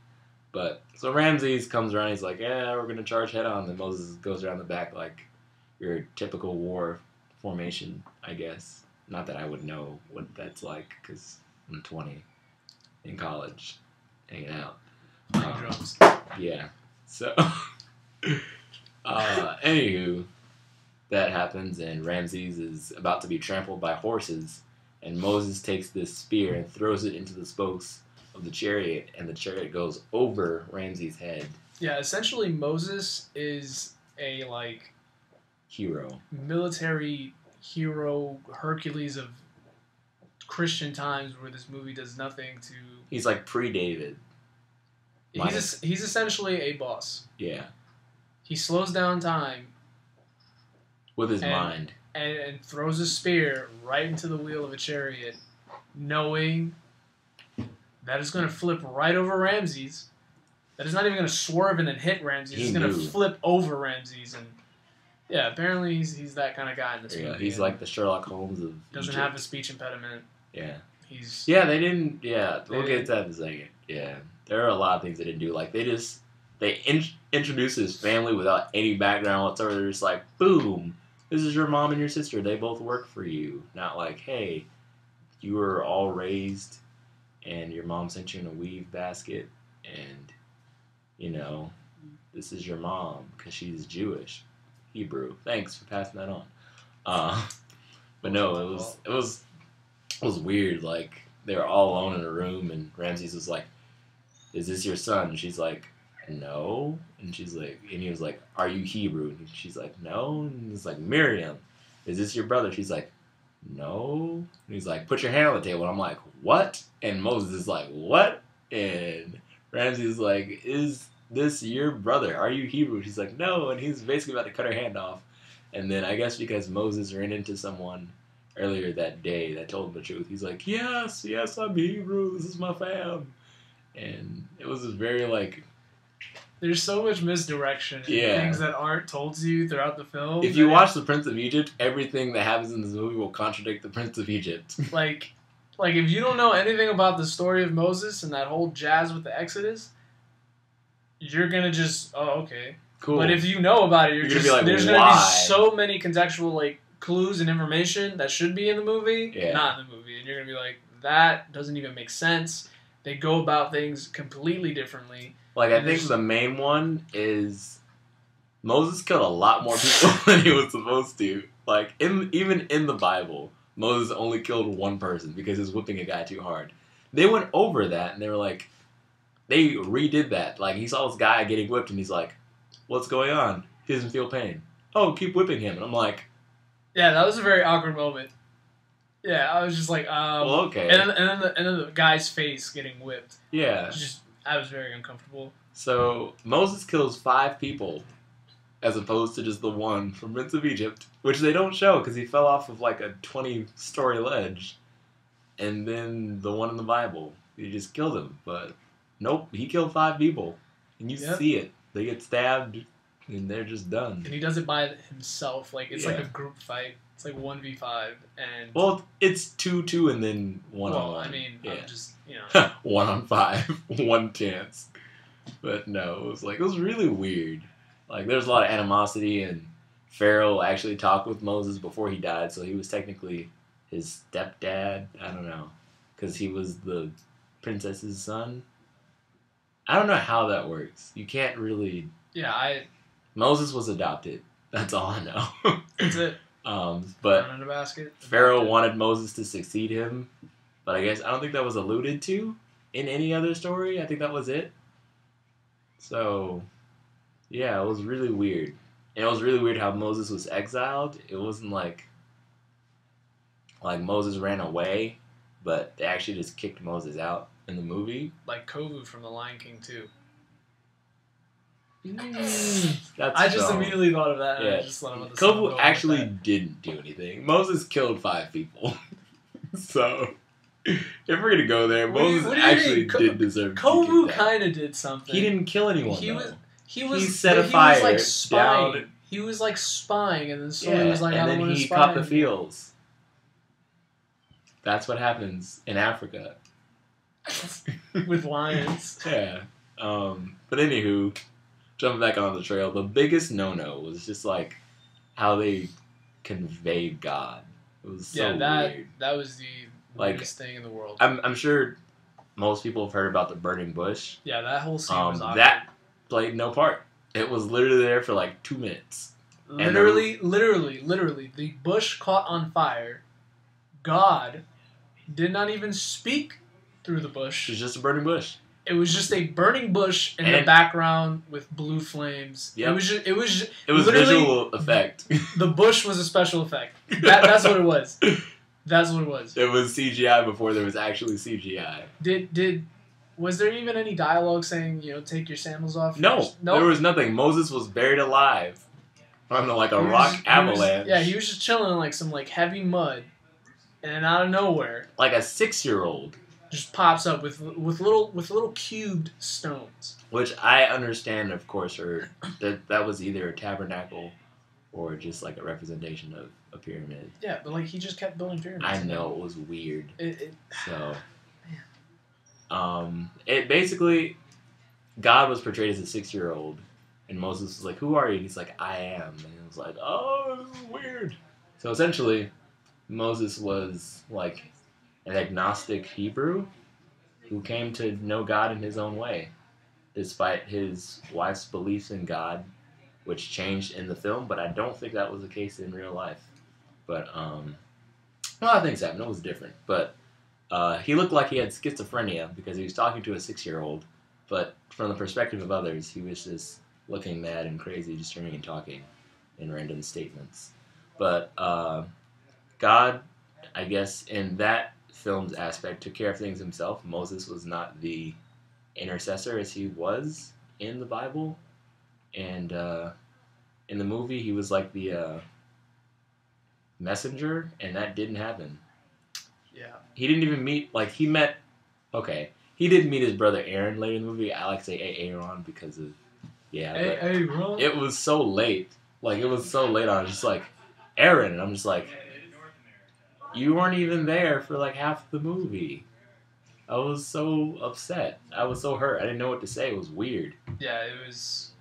But so Ramses comes around. He's like, "Yeah, we're gonna charge head on." Then Moses goes around the back like your typical war formation, I guess. Not that I would know what that's like because I'm 20 in college, hanging out. Playing drums. Yeah. So, anywho, that happens, and Ramses is about to be trampled by horses, and Moses takes this spear and throws it into the spokes of the chariot, and the chariot goes over Ramses' head. Yeah, essentially Moses is a Hero. military hero, Hercules of Christian times, where this movie does nothing to. He's like pre-David. He's essentially a boss. Yeah. He slows down time With his mind. and throws a spear right into the wheel of a chariot, knowing that it's going to flip right over Ramses. That it's not even going to swerve and then hit Ramses. It's going to flip over Ramses. And yeah, apparently he's that kind of guy in this movie. He's like the Sherlock Holmes of Doesn't Egypt. have a speech impediment. Yeah. They We'll get to that in a second. Yeah. There are a lot of things they didn't do. Like, they introduced his family without any background whatsoever. They're just like, boom, this is your mom and your sister. They both work for you. Not like, hey, you were all raised and your mom sent you in a weave basket and, this is your mom because she's Jewish. Hebrew. Thanks for passing that on. But no, it was weird. Like, they were all alone in a room, and Ramses was like, "Is this your son?" And she's like, "No." And she's like, and he was like, "Are you Hebrew?" And she's like, "No." And he's like, "Miriam, is this your brother?" She's like, "No." And he's like, "Put your hand on the table." And I'm like, "What?" And Moses is like, "What?" And Ramses is like, "Is this your brother? Are you Hebrew?" She's like, "No." And he's basically about to cut her hand off. And then I guess because Moses ran into someone earlier that day that told him the truth, he's like, yes, I'm Hebrew. This is my fam. And it was just very There's so much misdirection and things that aren't told to you throughout the film. If you watch The Prince of Egypt, everything that happens in this movie will contradict The Prince of Egypt. Like if you don't know anything about the story of Moses and that whole jazz with the Exodus, you're gonna just, oh, okay. Cool. But if you know about it, You're gonna be like, there's why? gonna be so many contextual clues and information that should be in the movie, Yeah. not in the movie, and you're gonna be like, that doesn't even make sense. They go about things completely differently. I think the main one is Moses killed a lot more people than he was supposed to. Even in the Bible, Moses only killed one person because he was whipping a guy too hard. They went over that, and they were like, they redid that. He saw this guy getting whipped, and he's like, what's going on? He doesn't feel pain. Oh, keep whipping him. And I'm like... Yeah, that was a very awkward moment. Yeah, I was just like, well, okay. And then the guy's face getting whipped. Yeah. I was very uncomfortable. So, Moses kills 5 people as opposed to just the one from Prince of Egypt, which they don't show because he fell off of a 20-story ledge. And then the one in the Bible, he just killed him. But nope, he killed 5 people. And you see it. They get stabbed, and they're just done. And he does it by himself. It's like a group fight. It's 1v5. And well, it's 2-2 and then 1-on-1. Well, I mean, yeah. I'm just, 1 on 5. One chance. But no, it was really weird. Like there's a lot of animosity, and Pharaoh actually talked with Moses before he died, so he was technically his stepdad. I don't know, because he was the princess's son. I don't know how that works. You can't really. Yeah, Moses was adopted. That's all I know. that's it. But Thrown in a basket. Pharaoh Adopted. wanted Moses to succeed him, but I guess I don't think that was alluded to in any other story. I think that was it. So, yeah, it was really weird. And it was really weird how Moses was exiled. It wasn't like Moses ran away, but they actually just kicked Moses out in the movie. Like Kovu from The Lion King too. That's I just strong. immediately thought of that. And Yeah. I just thought about the song Kovu going with actually that. didn't do anything. Moses killed 5 people. So, if we're gonna go there, What do you- Moses what do you actually mean? did deserve to Kovu be kicked out. kind of did something. He didn't kill anyone. He though. was. He He was. set a he fire was like spying. down- He was like spying, and then slowly Yeah, was like, I and don't then want to he spy caught the anymore. fields. That's what happens in Africa. with lions. Yeah. But anywho, jumping back on the trail, the biggest no-no was just like how they conveyed God. It was so weird. that was the Like, weirdest thing in the world. I'm sure most people have heard about the burning bush. Yeah, that whole scene was awkward. That played no part. It was literally there for like 2 minutes. Literally, the bush caught on fire. God did not even speak through the It bush. was just a burning bush. It was just a burning bush in the And- background with blue flames. Yep. It was just, It was literally, visual effect. The bush was a special effect. That's what it was. That's what it was. It was CGI before there was actually CGI. Was there even any dialogue saying, take your sandals off? No, first? there was nothing. Moses was buried alive from like a He was rock just- avalanche. he was just chilling in like some like heavy mud, and then out of nowhere, Like a 6-year-old, just pops up with little cubed stones. which I understand, of course, or that was either a tabernacle or just like a representation of a pyramid. Yeah, but like he just kept building pyramids. I know it was weird. It, So, it basically, God was portrayed as a 6-year-old, and Moses was like, "Who are you?" And he's like, "I am." And he was like, "Oh, this is weird." So essentially, Moses was like an agnostic Hebrew who came to know God in his own way, despite his wife's beliefs in God, which changed in the film. But I don't think that was the case in real life. But a lot of things happened. It was different, but. He looked like he had schizophrenia because he was talking to a 6-year-old, but from the perspective of others, he was just looking mad and crazy, just turning and talking in random statements. But God, I guess, in that film's aspect, took care of things himself. Moses was not the intercessor as he was in the Bible, and in the movie, he was like the messenger, and that didn't happen. yeah. He didn't even meet, he did meet his brother Aaron later in the movie. I like to say Aaron because of, but Hey, Ron. it was so late. It was so late on. I was just like, Aaron. And I'm just like, you weren't even there for half the movie. I was so upset. I was so hurt. I didn't know what to say. It was weird. Yeah, it was.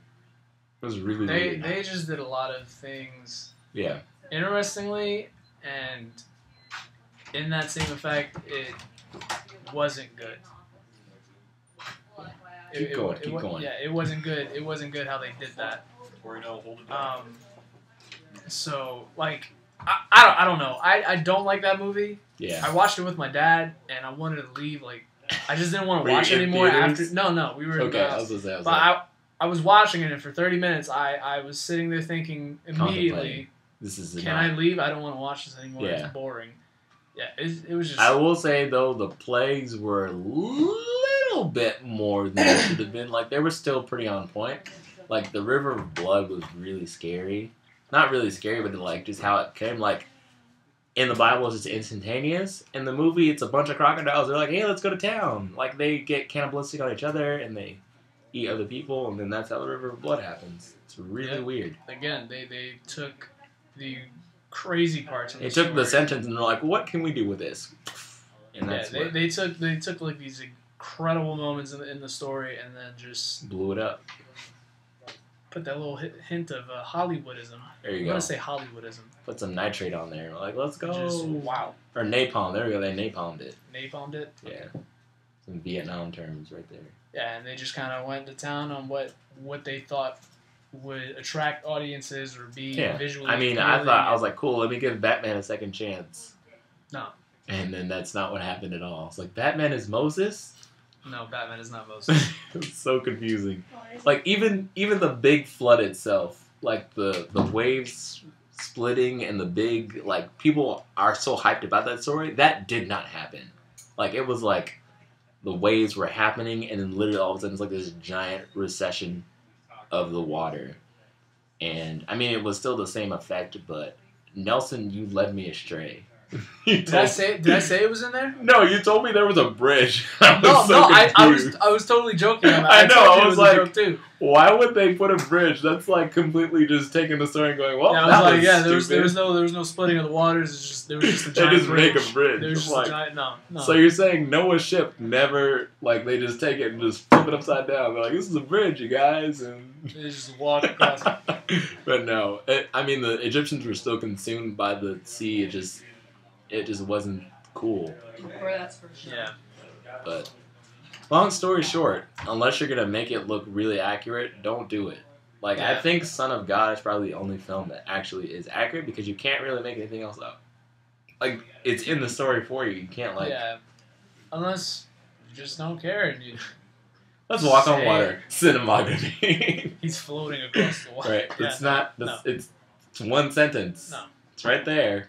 It was really They weird. they just did a lot of things Yeah. interestingly, and in that same effect, it wasn't good. Keep going. Yeah, it wasn't good. It wasn't good how they did that. So I don't know. I don't like that movie. Yeah. I watched it with my dad, and I wanted to leave. I just didn't want Were to you watch it in anymore. theaters? No, we were in Okay, the I house. was gonna say, But I was watching it, and for 30 minutes, I was sitting there thinking immediately, Contemplating. This is can I leave? I don't want to watch this anymore. Yeah. It's boring. Yeah, it was just. I will say though, the plagues were a little bit more than they should have been. They were still pretty on point. The river of blood was really scary. Not really scary, but just how it came. In the Bible, it's just instantaneous. In the movie, it's a bunch of crocodiles. They're like, "Hey, let's go to town." They get cannibalistic on each other and they eat other people, and then that's how the river of blood happens. It's really Yep. weird. Again, they took the crazy parts. Of They the took the story. sentence and they're like, "What can we do with this?" And Yeah, that's what. they took these incredible moments in the story, and then just Blew it up. put that little hint of Hollywoodism. There you I'm go. gonna say Hollywoodism. Put some nitrate on there. Like, let's go. Just wow, Or napalm. There we go. They napalmed it. napalmed it. Yeah. Some Vietnam terms right there. Yeah, and they just kind of went to town on what they thought would attract audiences or be Yeah. visually. I mean, I appealing. was like, cool, let me give Batman a second chance. No. And then that's not what happened at all. It's like, Batman is Moses? No, Batman is not Moses. It's so confusing. Like, even the big flood itself, like the waves splitting and the big, like, people are so hyped about that story, that did not happen. Like, it was like the waves were happening, and then literally all of a sudden it's like this giant recession of the water. And I mean, it was still the same effect, but Nelson, you led me astray. Did I say it was in there? No, you told me there was a bridge. I was No, so confused. I was totally joking. I know, told you I it was a like- joke too. Why would they put a bridge? That's like completely just taking the story and going, well, Yeah, I that was like, was yeah, stupid. there was no splitting of the waters. It's just there was just a They giant just bridge. make a bridge. There was It's just like- a giant no. So you're saying Noah's ship never, like, they just take it and just flip it upside down. They're like, this is a bridge, you guys. And They just walk across. But no, I mean, the Egyptians were still consumed by the sea. It just wasn't cool. Or that's for sure. Yeah. But long story short, unless you're gonna make it look really accurate, don't do it. Like, I Yeah. think Son of God is probably the only film that actually is accurate because you can't really make anything else up. Like, it's in the story for you. You can't, like, Yeah. Unless you just don't care and you, let's walk on Say- water. Cinematography. he's floating across the water. Right. Yeah, It's not. no. It's one sentence. No. It's right there.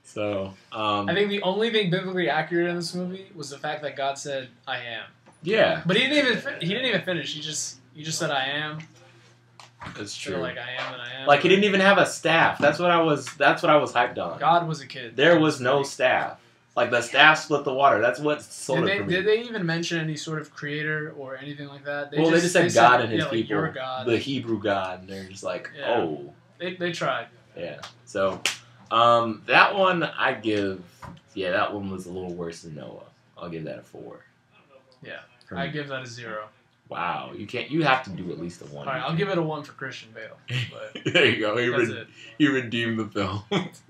So, I think the only thing biblically accurate in this movie was the fact that God said, "I am." yeah, But he didn't even finish. He just said, "I am." it's Sort true. of like I am and I am. Like, he didn't even have a staff. That's what I was hyped on. God was a kid. There was no staff. Like, the staff split the water. That's what sold it for me. Did they even mention any sort of creator or anything like that? They just said God and his yeah, people. Like, you're God. The Hebrew God. And they're just like, Yeah. oh. They tried. Yeah. So, that one that one was a little worse than Noah. I'll give that a 4. Yeah. For I me. give that a 0. Wow. You have to do at least a 1. All right, I'll give it a 1 for Christian Bale. But There you go. that's it. He redeemed the film.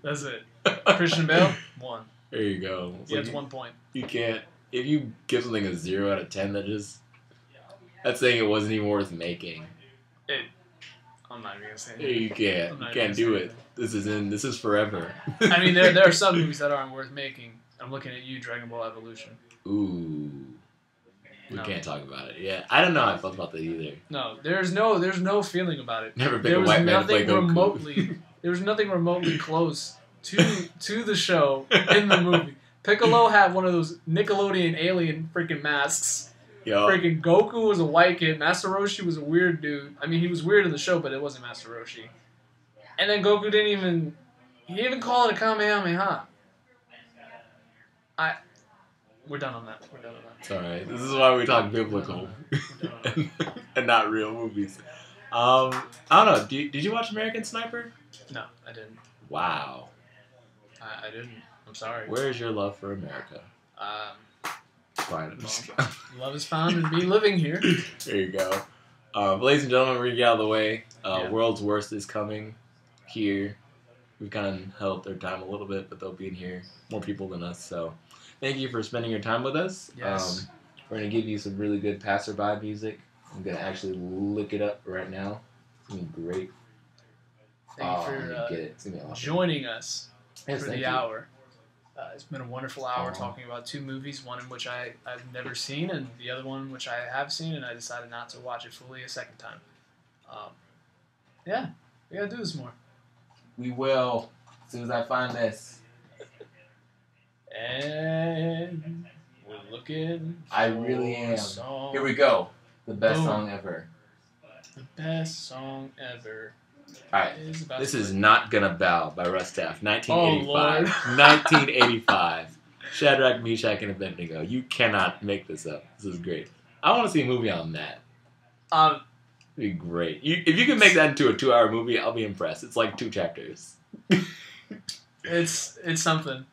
That's it. Christian Bale, 1. There you go. He gets 1 point. You can't. If you give something a 0 out of 10, that's saying it wasn't even worth making. I'm not even gonna say Yeah, it. you can't. I'm You not can't even do gonna it. say This is forever. I mean, there are some movies that aren't worth making. I'm looking at you, Dragon Ball Evolution. Ooh. We No. can't talk about it. Yeah, I don't know how I felt about that either. No, there's no feeling about it. Never pick There a was white man to play nothing Goku. remotely. There was nothing remotely close to the show in the movie. Piccolo had one of those Nickelodeon alien freaking masks. Yo, Freaking Goku was a white kid. Master Roshi was a weird dude. I mean, he was weird in the show, but it wasn't Master Roshi. And then Goku didn't even call it a Kamehameha. We're done on that. it's alright. This is why we talk biblical and not real movies. I don't know. Did you watch American Sniper? No, I didn't. Wow. I didn't. I'm sorry. Where is your love for America? Fine. I'm just Love is found in me living here. There you go. Ladies and gentlemen, we're get out of the way. Yeah. World's Worst is coming here. We've kind of held up their time a little bit, but they'll be in here. More people than us. So thank you for spending your time with us. Yes. We're going to give you some really good passerby music. I'm going to actually look it up right now. It's going to be great. Thank Let you me for get it. It's going to be awesome. joining us Yes, for thank the you. hour. It's been a wonderful hour Aw. talking about 2 movies, one in which I've never seen, and the other one which I have seen, and I decided not to watch it fully a second time. Yeah, we gotta do this more. We will. As soon as I find this. And we're looking. I really for am. a song. Here we go. The best Boom. song ever. The best song ever. Alright. Is about This to is play. Not Gonna Bow by Rustaff, 1985. Oh, Lord. 1985. Shadrach, Meshach, and Abednego. You cannot make this up. This is great. I want to see a movie on that. Um, It'd be great. If you can make that into a 2-hour movie, I'll be impressed. It's like 2 chapters. it's something.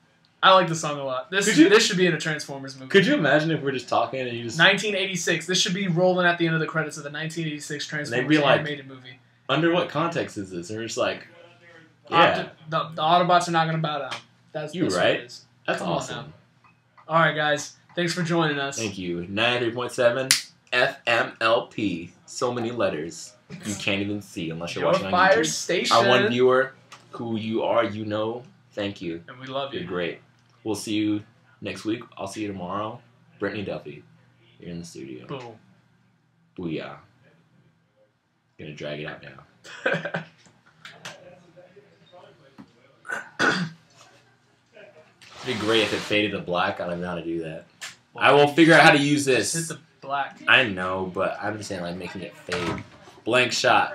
I like the song a lot. This should be in a Transformers movie. Could you imagine if we're just talking and you just 1986. This should be rolling at the end of the credits of the 1986 Transformers be like, animated movie. under what context is this? And we're just like, yeah, The Autobots are not going to bow down. That's You what right. it is. that's Come on awesome. All right, guys. Thanks for joining us. Thank you. 93.7 FMLP. So many letters you can't even see unless you're Your watching on fire YouTube. station. Our one viewer, who you are, you know. Thank you. And we love You're you. great. We'll see you next week. I'll see you tomorrow. Brittany Duffy, you're in the studio. Boom. Booyah. Gonna drag it out now. It'd be great if it faded to black. I don't know how to do that. I will figure out how to use Just hit this. the black. I know, but I'm just saying, like, making it fade. Blank shot.